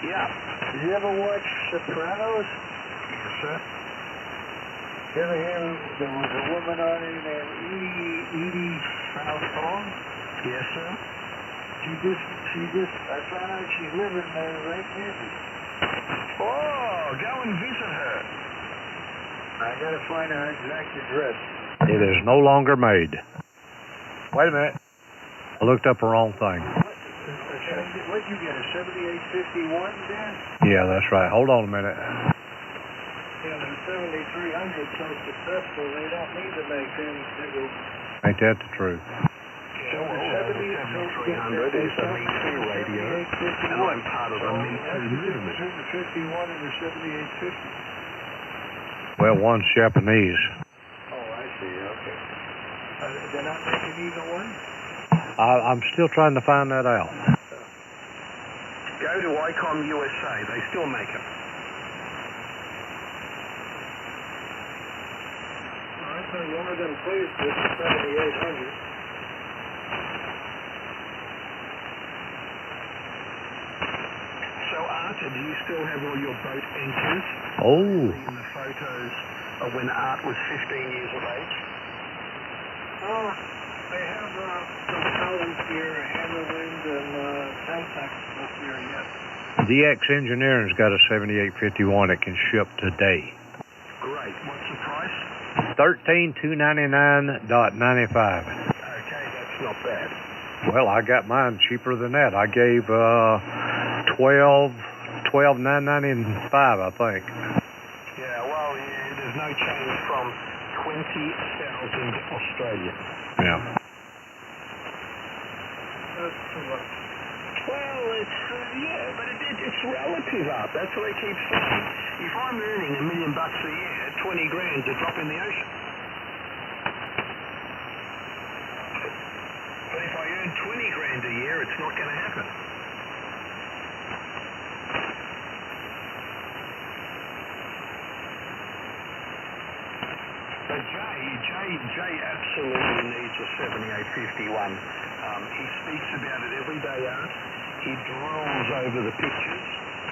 Yeah. Did you ever watch Sopranos? Yes, sir. You ever hear there was a woman on there named Edie Southpaw? Yes, sir. I found out she's living right near me. Oh, go and visit her. I gotta find her exact address. It is no longer made. Wait a minute. I looked up the wrong thing. What'd you get, a 7851, Dan? Yeah, that's right. Hold on a minute. Yeah, the 7300 so successful, they don't need to make any bigger. Ain't that the truth? Yeah, well, the 7300 is a Me Too radio, and I'm part of a Me Too movement. The 51 and the 7850. Well, one's Japanese. Oh, I see, okay. They're not making either one? I'm still trying to find that out. Go to ICOM USA, they still make them. I think one of them pleased with the 7800. So, Arthur, do you still have all your boat entries? Oh. In the photos of when Art was 15 years of age? Oh, they have some colors here, Hammerwind and Sensex up here, yes. DX Engineering's got a 7851 that can ship today. Great. What's the price? $13,299.95. Okay, that's not bad. Well, I got mine cheaper than that. I gave $12,995, I think. Yeah, well, there's no change from 20,000 Australia. Yeah. That's too much. Well, yeah, but it's relative, Art. That's what I keep saying. If I'm earning $1 million a year, 20 grand's a drop in the ocean. But if I earn 20 grand a year, it's not going to happen. But Jay absolutely needs a 7851. He speaks about it every day, Art. He drools over the pictures.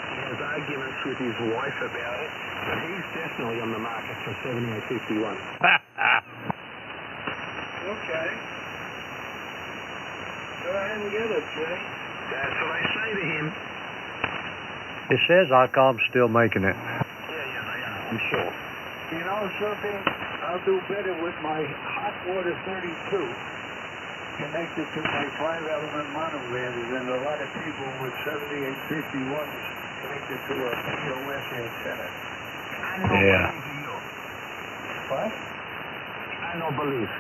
He has arguments with his wife about it. But he's definitely on the market for 7851. Okay. Go ahead and get it, Jay. That's what I say to him. It says ICOM's still making it. Yeah, they are, I'm sure. You know something? I'll do better with my hot water 32 connected to my 5-element monorail than a lot of people with 7851s connected to a POS antenna. Yeah. What? I don't believe.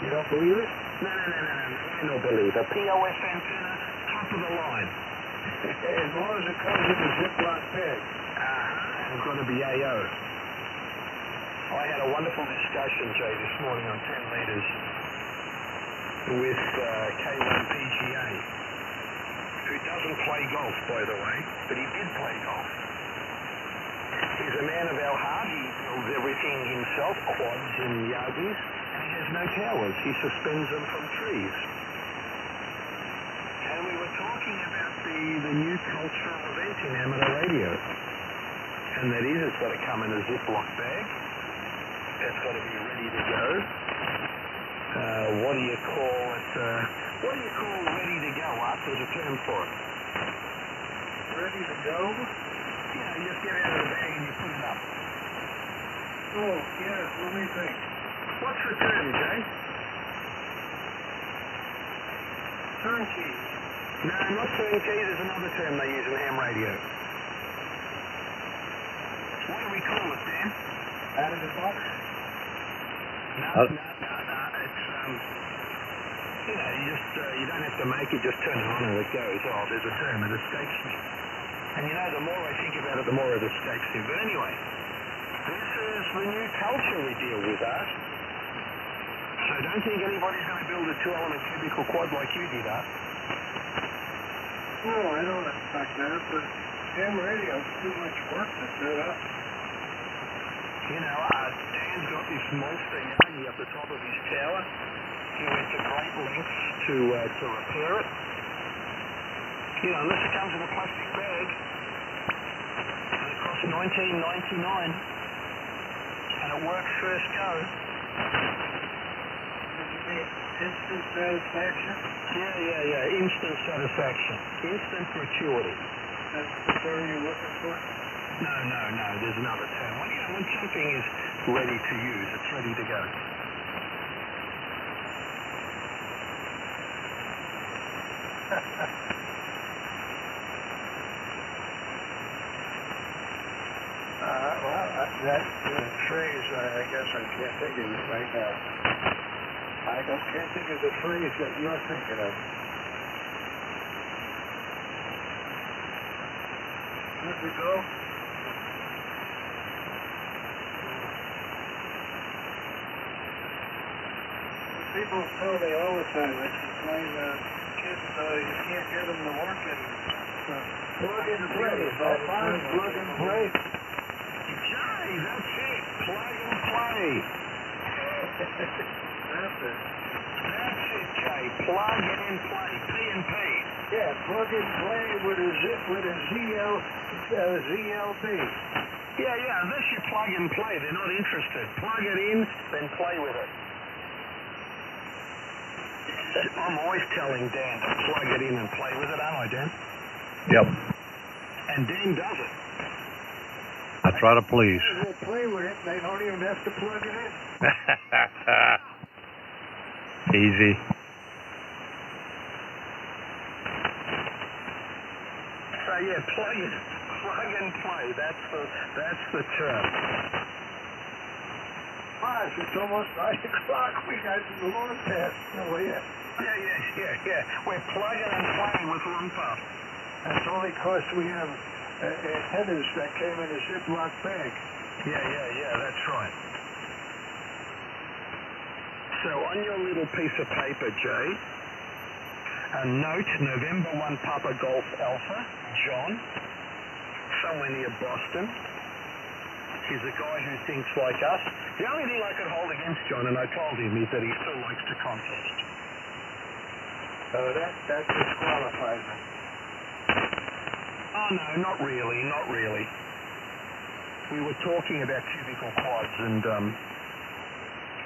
You don't believe it? No. I don't believe. A POS antenna, top of the line. As long as it comes in a Ziploc bag. It's going to be AO. I had a wonderful discussion, Jay, this morning on 10 meters with K1 PGA, who doesn't play golf, by the way, but he did play golf. He's a man of our heart. He builds everything himself, quads and yagis, and he has no towers. He suspends them from trees. And we were talking about the new cultural event in amateur radio. And that is, it's got to come in a Ziploc bag. It's got to be ready to go. What do you call it? What do you call ready to go, Art? There's a term for it. Ready to go? Yeah, you just get it out of the bag and you put it up. Oh, yes, let me think. What's the term, Jay? Turnkey. No, not turnkey. There's another term they use in ham radio. What do we call it, Dan? Out of the box? No. It's, you don't have to make it, just turn it on and it goes. Oh, there's a term, it escapes me. And you know, the more I think about it, the more it escapes me. But anyway, this is the new culture we deal with, Art. So don't think anybody's going to build a 2-element cubicle quad like you did, Art. No, I don't expect that, but ham radio's too much work to set up. You know, Dan's got this monster yagi up the top of his tower. He went to great lengths to repair it. You know, unless it comes in a plastic bag, and it costs $19.99, and it works first go. Did you Instant satisfaction? Yeah. Instant satisfaction. Instant gratuity. That's the term you're looking for? No. There's another term. When something is ready to use, it's ready to go. That phrase, I guess I can't think of it right now. I can't think of the phrase that you're thinking of. Good to go? People tell me all the time, they complain kids, you can't get them to work and plug and play. Plug and play. Jay, that's it. Plug and play. That's it. That's it, Jay. Plug and play. P&P. Yeah, plug and play with a ZLB. Yeah, unless you plug and play, they're not interested. Plug it in, then play with it. I'm always telling Dan to plug it in and play with it, aren't I, Dan? Yep. And Dan does it. I try to please. They play with it, they don't even have to plug it in. Easy. So yeah, plug and play. That's the term. Gosh, it's almost 9 o'clock. We got the lawn pass. Oh yeah. Yeah. We're plugging and playing with Lumpa. That's only because we have headers that came in a Ziploc bag. Yeah, that's right. So on your little piece of paper, Jay, a note, November 1 Papa Golf Alpha, John, somewhere near Boston. He's a guy who thinks like us. The only thing I could hold against John, and I told him, is that he still likes to contest. So that disqualifies him. Oh, no, not really. We were talking about cubicle quads and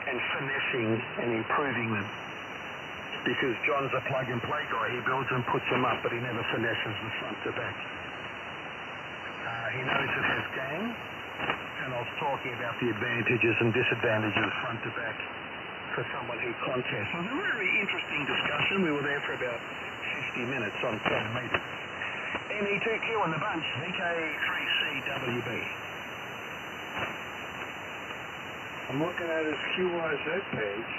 finessing and improving them. Because John's a plug-and-play guy. He builds and puts them up, but he never finesses the front to back. He knows it has game, and I was talking about the advantages and disadvantages front to back for someone who contests. It was a very interesting discussion. We were there for about 50 minutes on 10 meters. NE2Q on the bunch, VK3CWB. I'm looking at his QRZ page.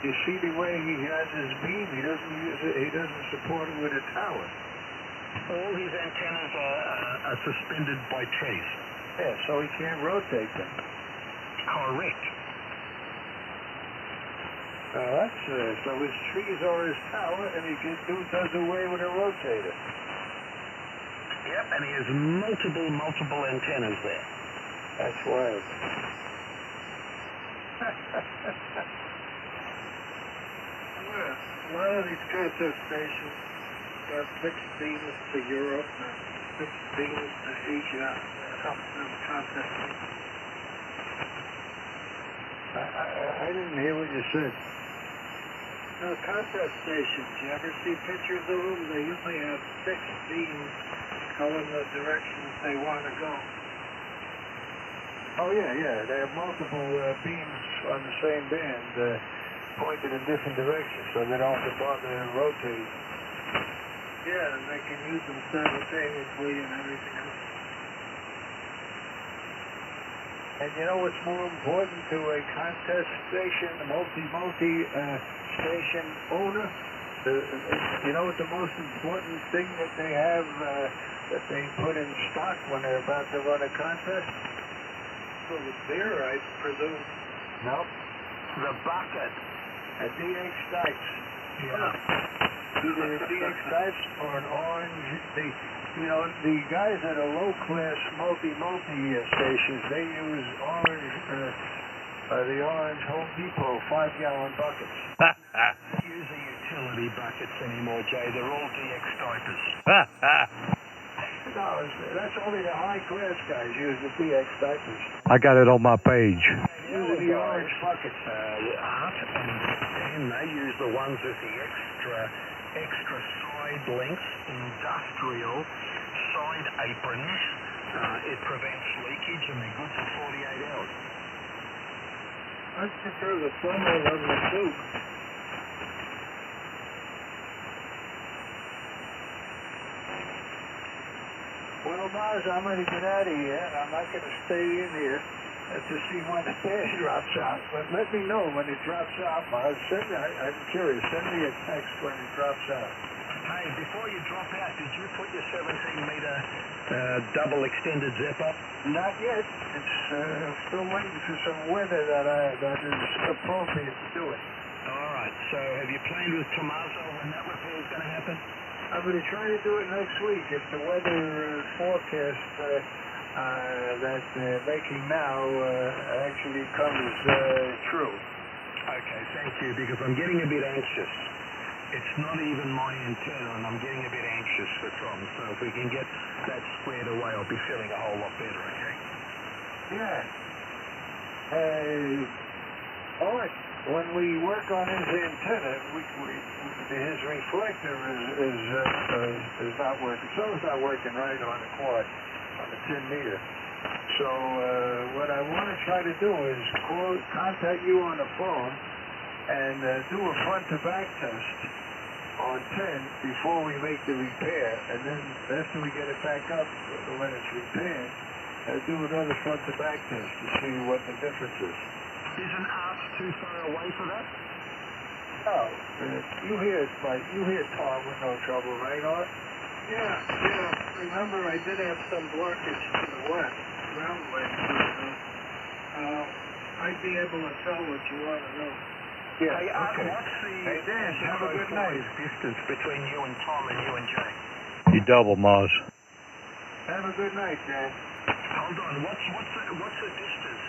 You see the way he has his beam? He doesn't support it with a tower. All his antennas are suspended by trees. Yeah, so he can't rotate them. Correct. That's so his trees are his tower, and he does away with a rotator. Yep, and he has multiple antennas there. That's wild. A lot of these contest stations got fixed beams to Europe and fixed beams to Asia, helping them contest. I didn't hear what you said. No, contest stations, you ever see pictures of them? They usually have fixed beams going the directions they want to go. Oh, yeah. They have multiple beams on the same band pointed in different directions, so they don't have to bother to rotate. Yeah, and they can use them simultaneously and everything else. And you know what's more important to a contest station, a multi-station owner? You know what the most important thing that they have, that they put in stock when they're about to run a contest? So the beer, I presume. Nope. The bucket. A DX Types. Yeah. Either a DX Types or an orange. The guys at a low-class multi stations, they use orange, the orange Home Depot 5-gallon buckets. Using utility buckets anymore, Jay. They're all DX diapers. No, that's only the high-class guys use the DX diapers. I got it on my page. Usually the orange buckets. Art and they use the ones with the extra side length, industrial side aprons. It prevents leakage and they're good for 48 hours. I prefer the thermal on the tube. Well, Mars, I'm going to get out of here. I'm not going to stay in here to see when the gas drops out. But let me know when it drops out, Mars. I'm curious. Send me a text when it drops out. Hey, before you drop out, did you put your 17-meter double extended zipper? Not yet. It's still waiting for some weather that is appropriate to do it. All right. So have you planned with Tommaso when that repair is going to happen? I'm going to try to do it next week if the weather forecast that they're making now actually comes true. Okay, thank you, because I'm getting a bit anxious. It's not even my antenna, and I'm getting a bit anxious for Tom. So if we can get that squared away, I'll be feeling a whole lot better, okay? Yeah. All right. When we work on his antenna, his reflector is not working. So's not working right on the quad, on the 10 meter. So what I want to try to do is contact you on the phone and do a front to back test on 10 before we make the repair, and then after we get it back up when it's repaired, do another front to back test to see what the difference is. Isn't Arch too far away for that? No. You hear Tom with no trouble, right, Art? Yeah. Remember, I did have some blockage to the west, ground way. I'd be able to tell what you want to know. Yeah, hey, Art, okay. what's the hey, Dan, have a good night. Distance between you and Tom and you and Jay? You double, Moz. Have a good night, Dan. Hold on. What's the distance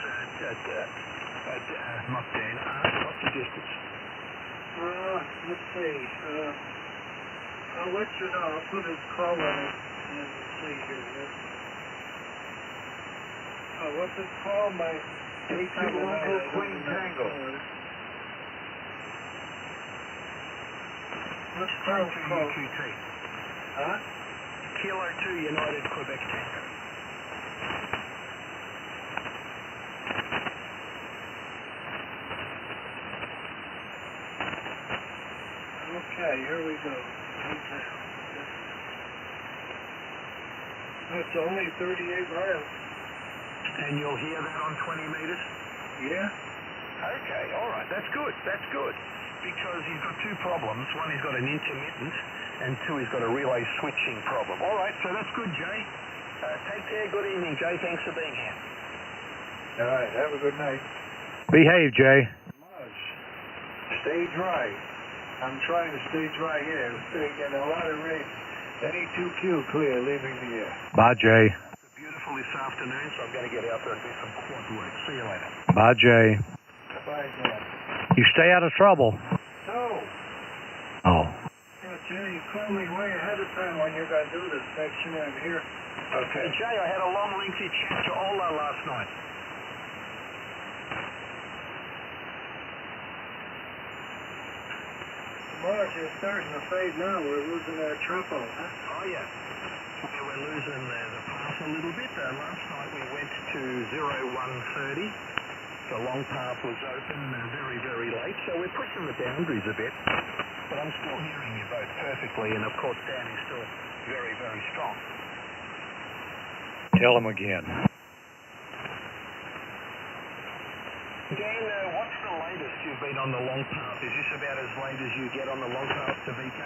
not Dan. What's the distance? Let's see. I'll let you know. I'll put his call on it and see here. What's it called? My Tango Queen Tango. What's called? UQT. Huh? Kilo 2 United Quebec Tango. Okay, here we go. It's only 38 miles. And you'll hear that on 20 meters? Yeah. Okay, all right. That's good. Because he's got two problems. One, he's got an intermittent, and two, he's got a relay switching problem. All right, so that's good, Jay. Take care. Good evening, Jay. Thanks for being here. All right, have a good night. Behave, Jay. Stay dry. I'm trying to stay dry here. We're getting a lot of rain. Any 2Q clear, leaving the air. Bye, Jay. It's beautiful this afternoon, so I'm going to get out there and do some quad work. See you later. Bye, Jay. Bye, Dan. You stay out of trouble. No. Oh. Jay, you call me way ahead of time when you're going to do this. Make sure I'm here. Okay. Jay, I had a long, lengthy chat to Ola last night. Mars, you're starting to fade now. We're losing our trepo, huh? Oh, yeah. We're losing the path a little bit. Last night we went to 0130. The long path was open very, very late, so we're pushing the boundaries a bit. But I'm still hearing you both perfectly, and of course Dan is still very, very strong. Tell him again. Dan, what's the latest you've been on the long path? Is this about as late as you get on the long path to VK?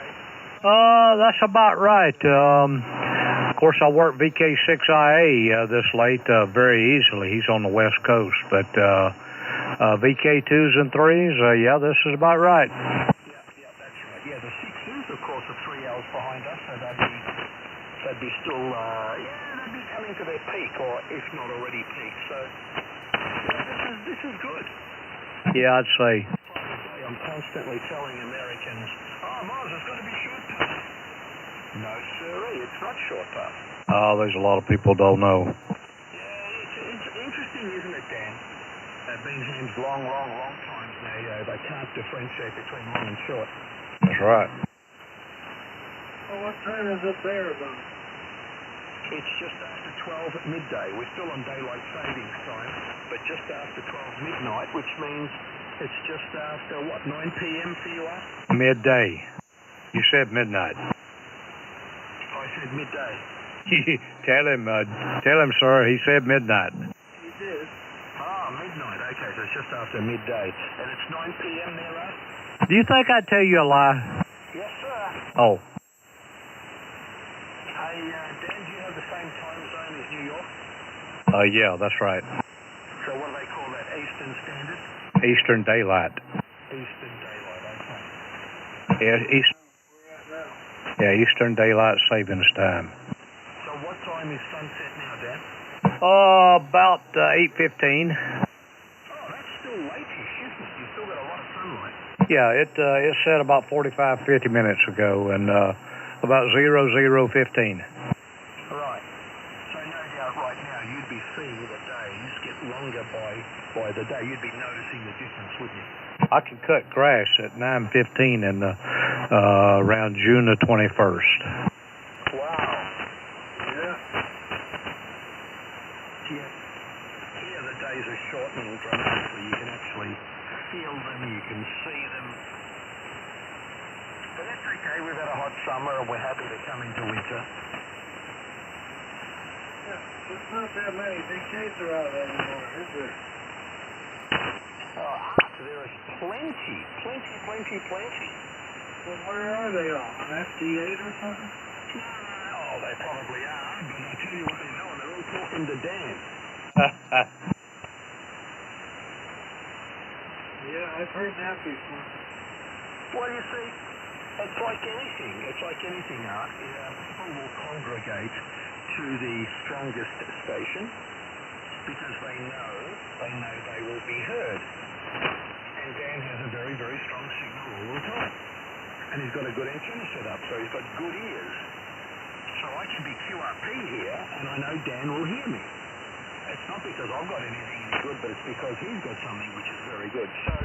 That's about right. Of course, I work VK6IA this late very easily. He's on the West Coast. But VK2s and 3s, yeah, this is about right. Yeah, that's right. Yeah, the 6s, of course, are 3 hours behind us, so they'd be still, they'd be coming to their peak, or if not already peaked. So, yeah, this is good. Yeah, I'd say. I'm constantly telling Americans, Mars, it's got to be short path. No, sirree, it's not short path. Oh, there's a lot of people don't know. Yeah, it's interesting, isn't it, Dan? been hams long times now. They can't differentiate between long and short. That's right. Well, what time is it there, then? It's just after 12 at midday. We're still on daylight savings time, but just after 12 midnight, which means it's just after, what, 9 p.m. for you are? Midday. You said midnight. I said midday. Tell him, sir, he said midnight. He did. Ah, midnight. Okay, so it's just after midday. And it's 9 p.m. there, right? Do you think I'd tell you a lie? Yes, sir. Oh. Hey, Dan, do you have the same time zone as New York? Yeah, that's right. So what do they call that? Eastern Standard? Eastern Daylight. Eastern Daylight, okay. Yeah, Eastern Daylight Savings Time. So what time is sunset now, Dan? About 8:15. Oh, that's still late-ish, isn't it? You've still got a lot of sunlight. Yeah, it set about 45, 50 minutes ago, and about 00:15. Right. So no doubt right now you'd be seeing the days get longer by the day. You'd be noticing the difference, wouldn't you? I can cut grass at 9:15 and around June the 21st. Wow. Yeah. Here the days are shortening dramatically. You can actually feel them, you can see them. But that's okay. We've had a hot summer and we're happy to come into winter. Yeah, there's not that many big Ks around anymore, is there? Oh, there is plenty. Well, where are they all? On FD8 or something? Oh, they probably are, but I tell you what they're doing, they're all talking to Dan. Yeah, I've heard that before. Well, you see, it's like anything, Art. People will congregate to the strongest station because they know they will be heard. And Dan has a very, very strong signal all the time. And he's got a good antenna set up, so he's got good ears. So I can be QRP here, and I know Dan will hear me. It's not because I've got anything good, but it's because he's got something which is very good. So,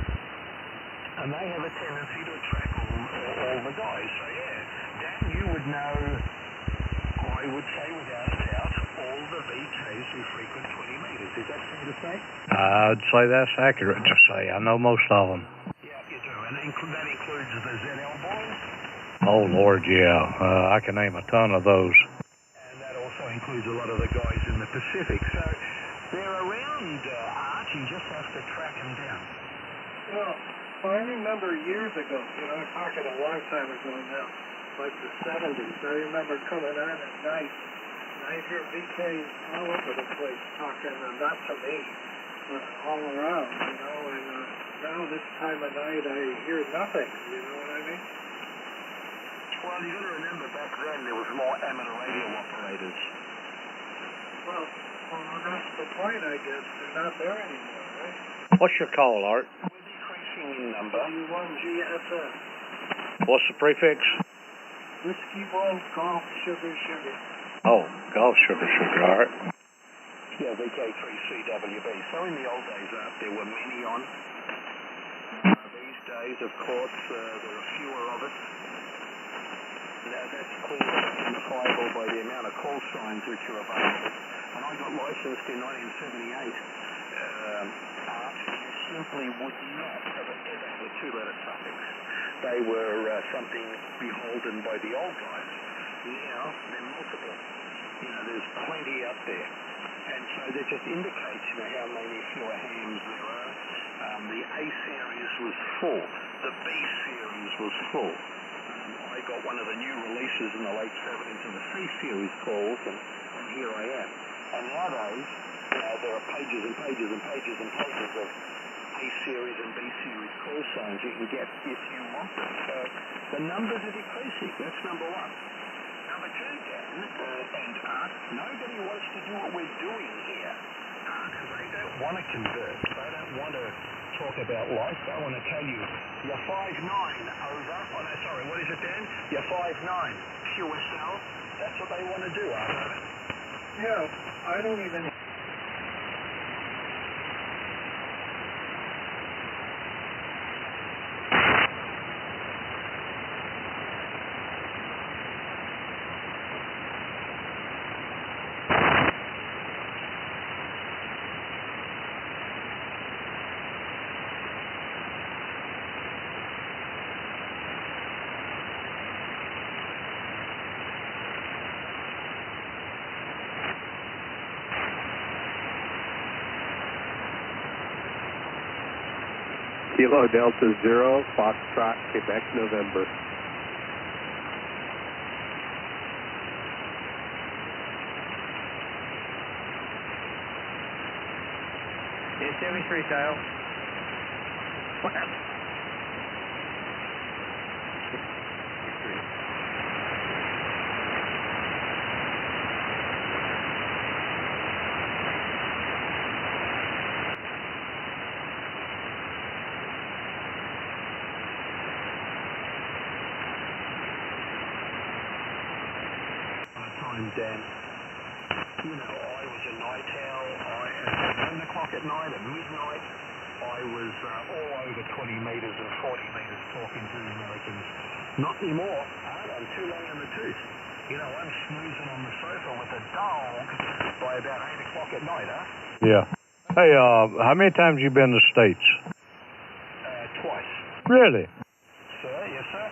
and they have a tendency to attract all the guys. So yeah, Dan, you would know, I would say without a doubt, all the VKs who frequent 20 meters. Is that fair to say? I'd say that's accurate to say. I know most of them. Yeah, you do. And that includes the ZL boys? Oh, Lord, yeah. I can name a ton of those. And that also includes a lot of the guys in the Pacific. So they're around, Art. You just have to track them down. Well, I remember years ago, I'm talking a long time ago now, like the 70s. I remember coming on at night, and I hear VKs all over the place talking, not to me, but all around, and now this time of night I hear nothing, you know what I mean? Well, you got to remember back then there was more amateur radio operators. Well, that's the point, I guess. They're not there anymore, right? What's your call, Art? We're decreasing in number. W1GFS. What's the prefix? Whiskey 1, Golf, Sugar, Sugar. Oh, Golf Sugar, Art. Yeah, VK3CWB. So in the old days, there were many on. These days, of course, there are fewer of us. Now, that's clearly identifiable by the amount of call signs which are available. When I got licensed in 1978, you simply would not have ever had a two-letter suffix. They were something beholden by the old guys. Now, they're multiple. There's plenty out there. And so that just indicates, how many fewer hams there are. The A series was full. The B series was full. I got one of the new releases in the late 70s and the C series calls, and here I am. And nowadays, there are pages and pages and pages and pages of A series and B series call signs you can get if you want them. So the numbers are decreasing. That's number one. Number two, Dan, and Art, nobody wants to do what we're doing here. They don't want to convert. They don't want to talk about life. They want to tell you, you're 5'9", over. Oh, no, sorry, what is it, Dan? You're 5'9", QSL. That's what they want to do, Art. Yeah, I don't even... Kilo Delta 0, Foxtrot, Quebec, November. Yeah, 73 tail. Dan, you know, I was a night owl. At 11 o'clock at night, at midnight, I was all over 20 meters and 40 meters talking to the Americans. Not anymore. I'm too long in the tooth. You know, I'm snoozing on the sofa with a dog by about 8 o'clock at night, huh? Yeah. Hey, how many times you been to the States? Twice. Really? Sir, yes, sir.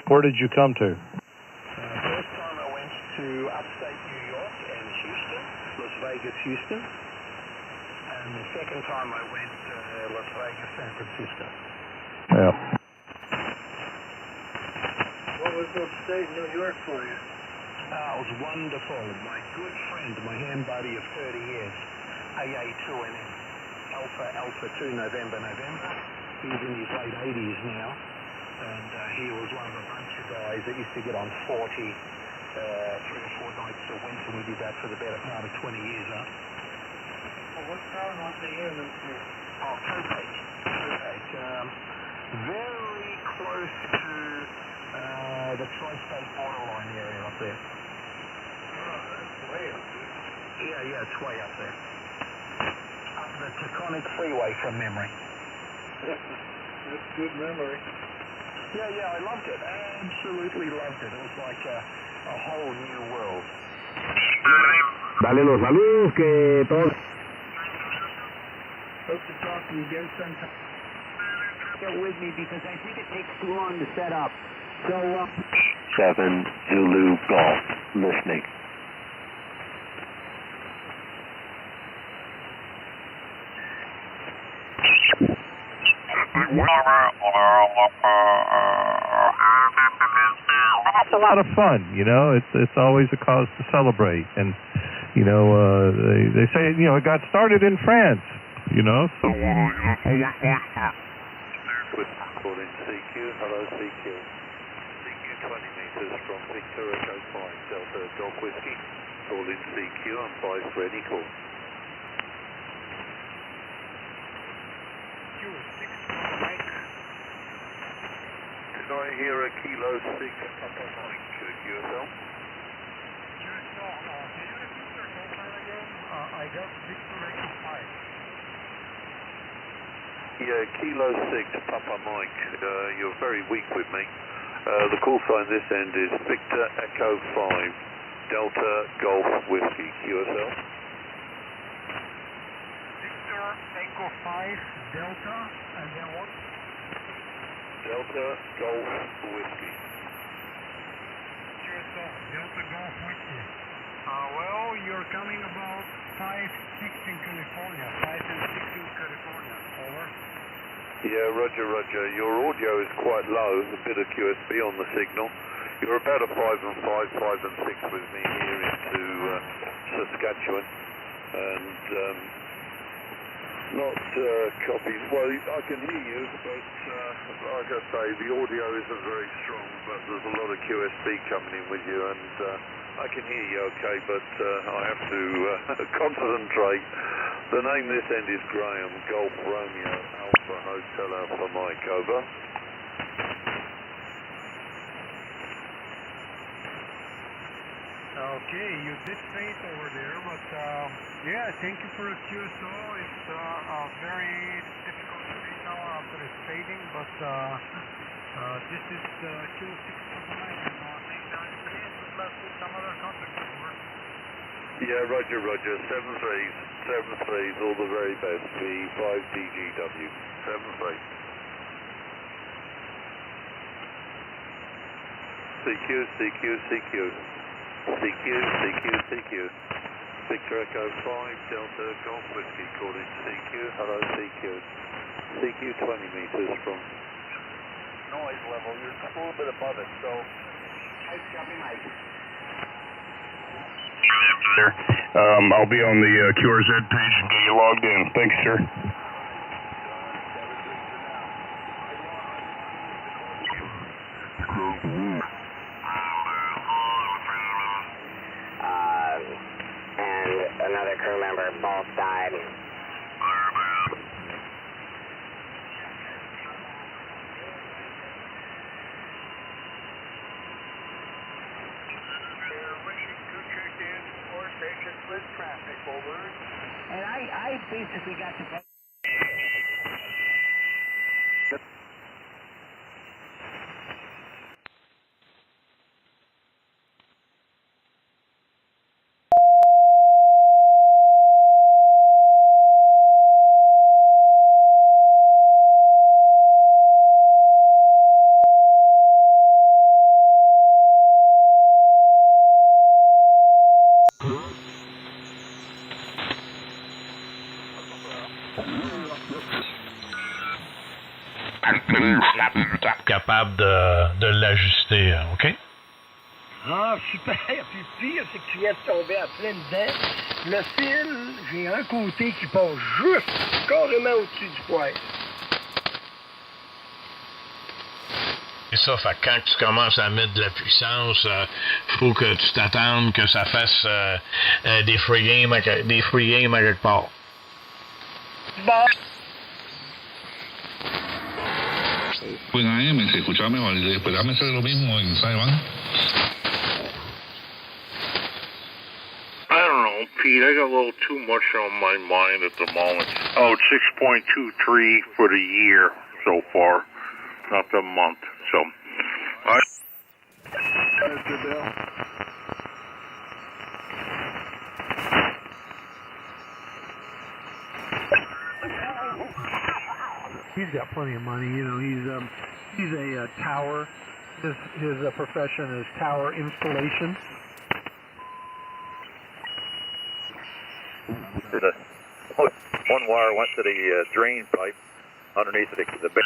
Where did you come to? First time I went to upstate New York and Houston, Las Vegas, Houston. And the second time I went to Las Vegas, San Francisco. Yeah. What was upstate New York for you? It was wonderful. My good friend, my hand buddy of 30 years, AA2NM, Alpha 2 November. He's in his late 80s now. And he was one of a bunch of guys that used to get on 40 3 or 4 nights a winter. We did that for the better part of 20 years, huh? Well, what town was the unit to? Oh, Copake. Very close to the tri-state borderline area up there. Oh, that's way up there. Yeah, it's way up there. Up the Taconic Freeway from memory. That's good memory. Yeah, I loved it. Absolutely loved it. It was like a whole new world. Dale los saludos que todos. Hope to talk to you again sometime. Get with me because I think it takes too long to set up. So, 7 Zulu Golf, listening. It's a lot of fun, you know. It's always a cause to celebrate, and you know they say it got started in France, you know. So. Calling CQ, hello CQ. CQ 20 meters from Victor Echo 5 Delta Golf Whiskey. Calling CQ on 5 ready call. Did I hear a Kilo 6 Papa Mike QSL? I got Victor Echo 5. Yeah, Kilo 6 Papa Mike. You're very weak with me. The call sign this end is Victor Echo 5 Delta Golf Whiskey QSL. Victor Echo 5 Delta, and then what? Delta Golf Whiskey. QSL, Delta Golf Whiskey. Well, you're coming about 5-6 in California, 5 and 6 in California. Over. Yeah, roger. Your audio is quite low, a bit of QSB on the signal. You're about a 5 and 5, 5 and 6 with me here into Saskatchewan. And not copies. Well, I can hear you, but like I say, the audio isn't very strong, but there's a lot of QSB coming in with you, and I can hear you okay, but I have to concentrate. The name this end is Graham, Golf Romeo, Alpha Hotel Alpha Mike, over. Okay, you did say it over there, but yeah, thank you for the QSO. It's very difficult to read now after it's fading, but this is Kilo 6 Papa Mike, and good luck with some other contact. Over. Yeah, roger. 7 threes, all the very best. V5DGW, 7 3. CQ. Victor Echo 5 Delta Golf Whiskey calling CQ. Hello CQ. CQ 20 meters from Noise level, you're just a little bit above it, so... Sir, I'll be on the QRZ page and get you logged in. Thanks, sir. And another crew member both died. And I basically got to... Capable de l'ajuster, OK? Ah, super! Puis le pire, c'est que tu viens de tomber à plein dedans. Le fil, j'ai un côté qui passe juste carrément au-dessus du poil. Et ça, fait que quand tu commences à mettre de la puissance, faut que tu t'attendes que ça fasse des free games à quelque part. Bon. Pues AM, se escuchaba mejor. Esperame hacer lo mismo en Taiwan. I don't know, Pete. I got a little too much on my mind at the moment. Oh, it's 6.23 for the year so far, not the month. So, Mr. Bill. He's got plenty of money, you know. He's a tower. His profession is tower installation. one wire went to the drain pipe underneath the bed.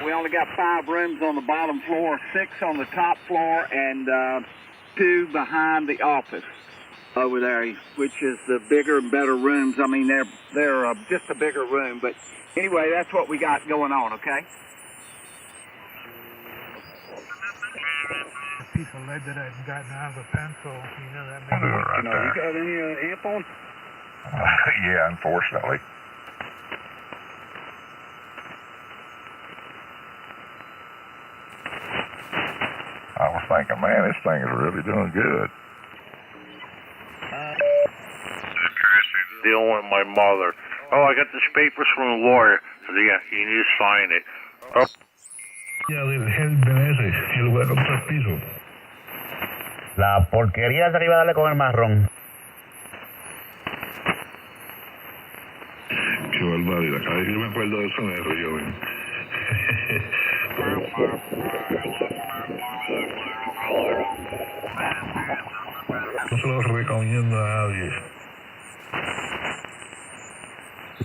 We only got 5 rooms on the bottom floor, 6 on the top floor, and 2 behind the office over there, which is the bigger and better rooms. I mean, they're just a bigger room, but anyway, that's what we got going on, okay? A piece of lead that I'd gotten out of a pencil, you know, that makes Right you there. got any amp on? Yeah, unfortunately. I was thinking, man, this thing is really doing good. Dealing with my mother. Oh, I got this papers from a lawyer. So yeah, you need to sign it. Oh. Ya del GBS, el lugar con 3 pisos. La porquería esa que iba a darle con el marrón. Qué barbaridad, cada vez que yo me acuerdo de eso me río. No se lo recomiendo a nadie.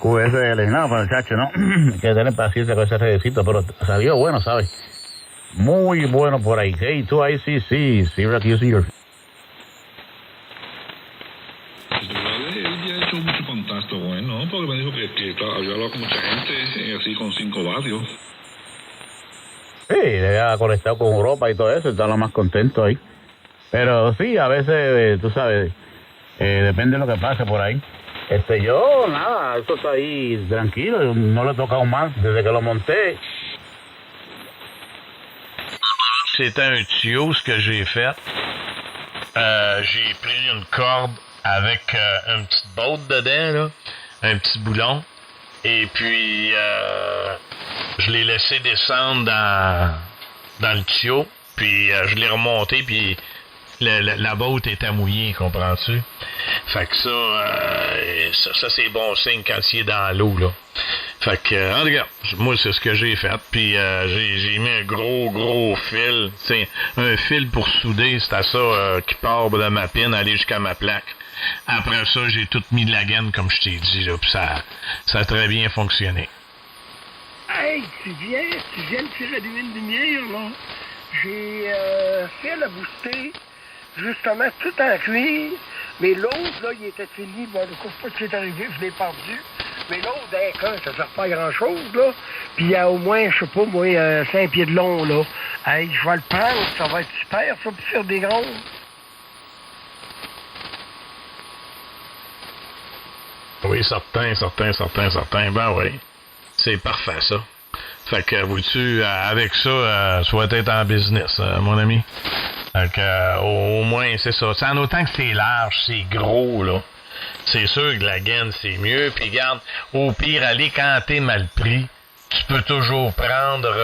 QSL, no, pues chacho, no, hay que tener paciencia con ese redecito, pero salió bueno, ¿sabes? Muy bueno por ahí. Hey, tú ahí sí, Zero QC. Él ya ha hecho mucho contacto con él, ¿no? Porque me dijo que claro, había hablado con mucha gente, así con 5 vatios. Sí, le había conectado con Europa y todo eso, está lo más contento ahí. Pero sí, a veces, tú sabes, depende de lo que pase por ahí. Yo, nada, esto está ahí tranquilo, no lo he tocado más desde que lo monté. C'était un tuyau, ce que j'ai fait. J'ai pris une corde avec une petite botte dedans, là, un petit boulon, et puis je l'ai laissé descendre dans le tuyau, puis je l'ai remonté, puis la botte était mouillée, comprends-tu? Fait que ça c'est bon signe quand il est dans l'eau, là. Fait que, regarde, moi, c'est ce que j'ai fait. Puis, j'ai mis un gros fil. C'est un fil pour souder. C'est à ça qui part de ma pine, aller jusqu'à ma plaque. Après ça, j'ai tout mis de la gaine, comme je t'ai dit, là. Puis ça a très bien fonctionné. Hey, tu viens de tirer d'une lumière, là. J'ai fait la booster, justement, tout en cuir. Mais l'autre, là, il était fini. Bon, le coup pas ce qui est arrivé, je l'ai perdu. Mais l'autre, d'accord, ça sert pas à grand-chose, là. Puis il y a au moins, je sais pas, moi, 5 pieds de long, là. Hey, je vais le prendre, ça va être super, ça, pour faire des grondes. Oui, certain. Ben oui. C'est parfait, ça. Fait que, vois-tu, avec ça, tu vas être en business, mon ami. Fait que, au moins, c'est ça. En autant que c'est large, c'est gros, là. C'est sûr que la gaine, c'est mieux. Puis, regarde, au pire, aller quand t'es mal pris, tu peux toujours prendre,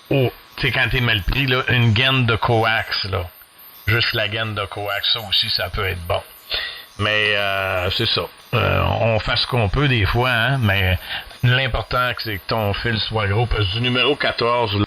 tu sais, quand t'es mal pris, là, une gaine de coax, là. Juste la gaine de coax, ça aussi, ça peut être bon. Mais c'est ça. On fait ce qu'on peut des fois, hein, mais l'important, c'est que ton fil soit gros. Parce que du numéro 14...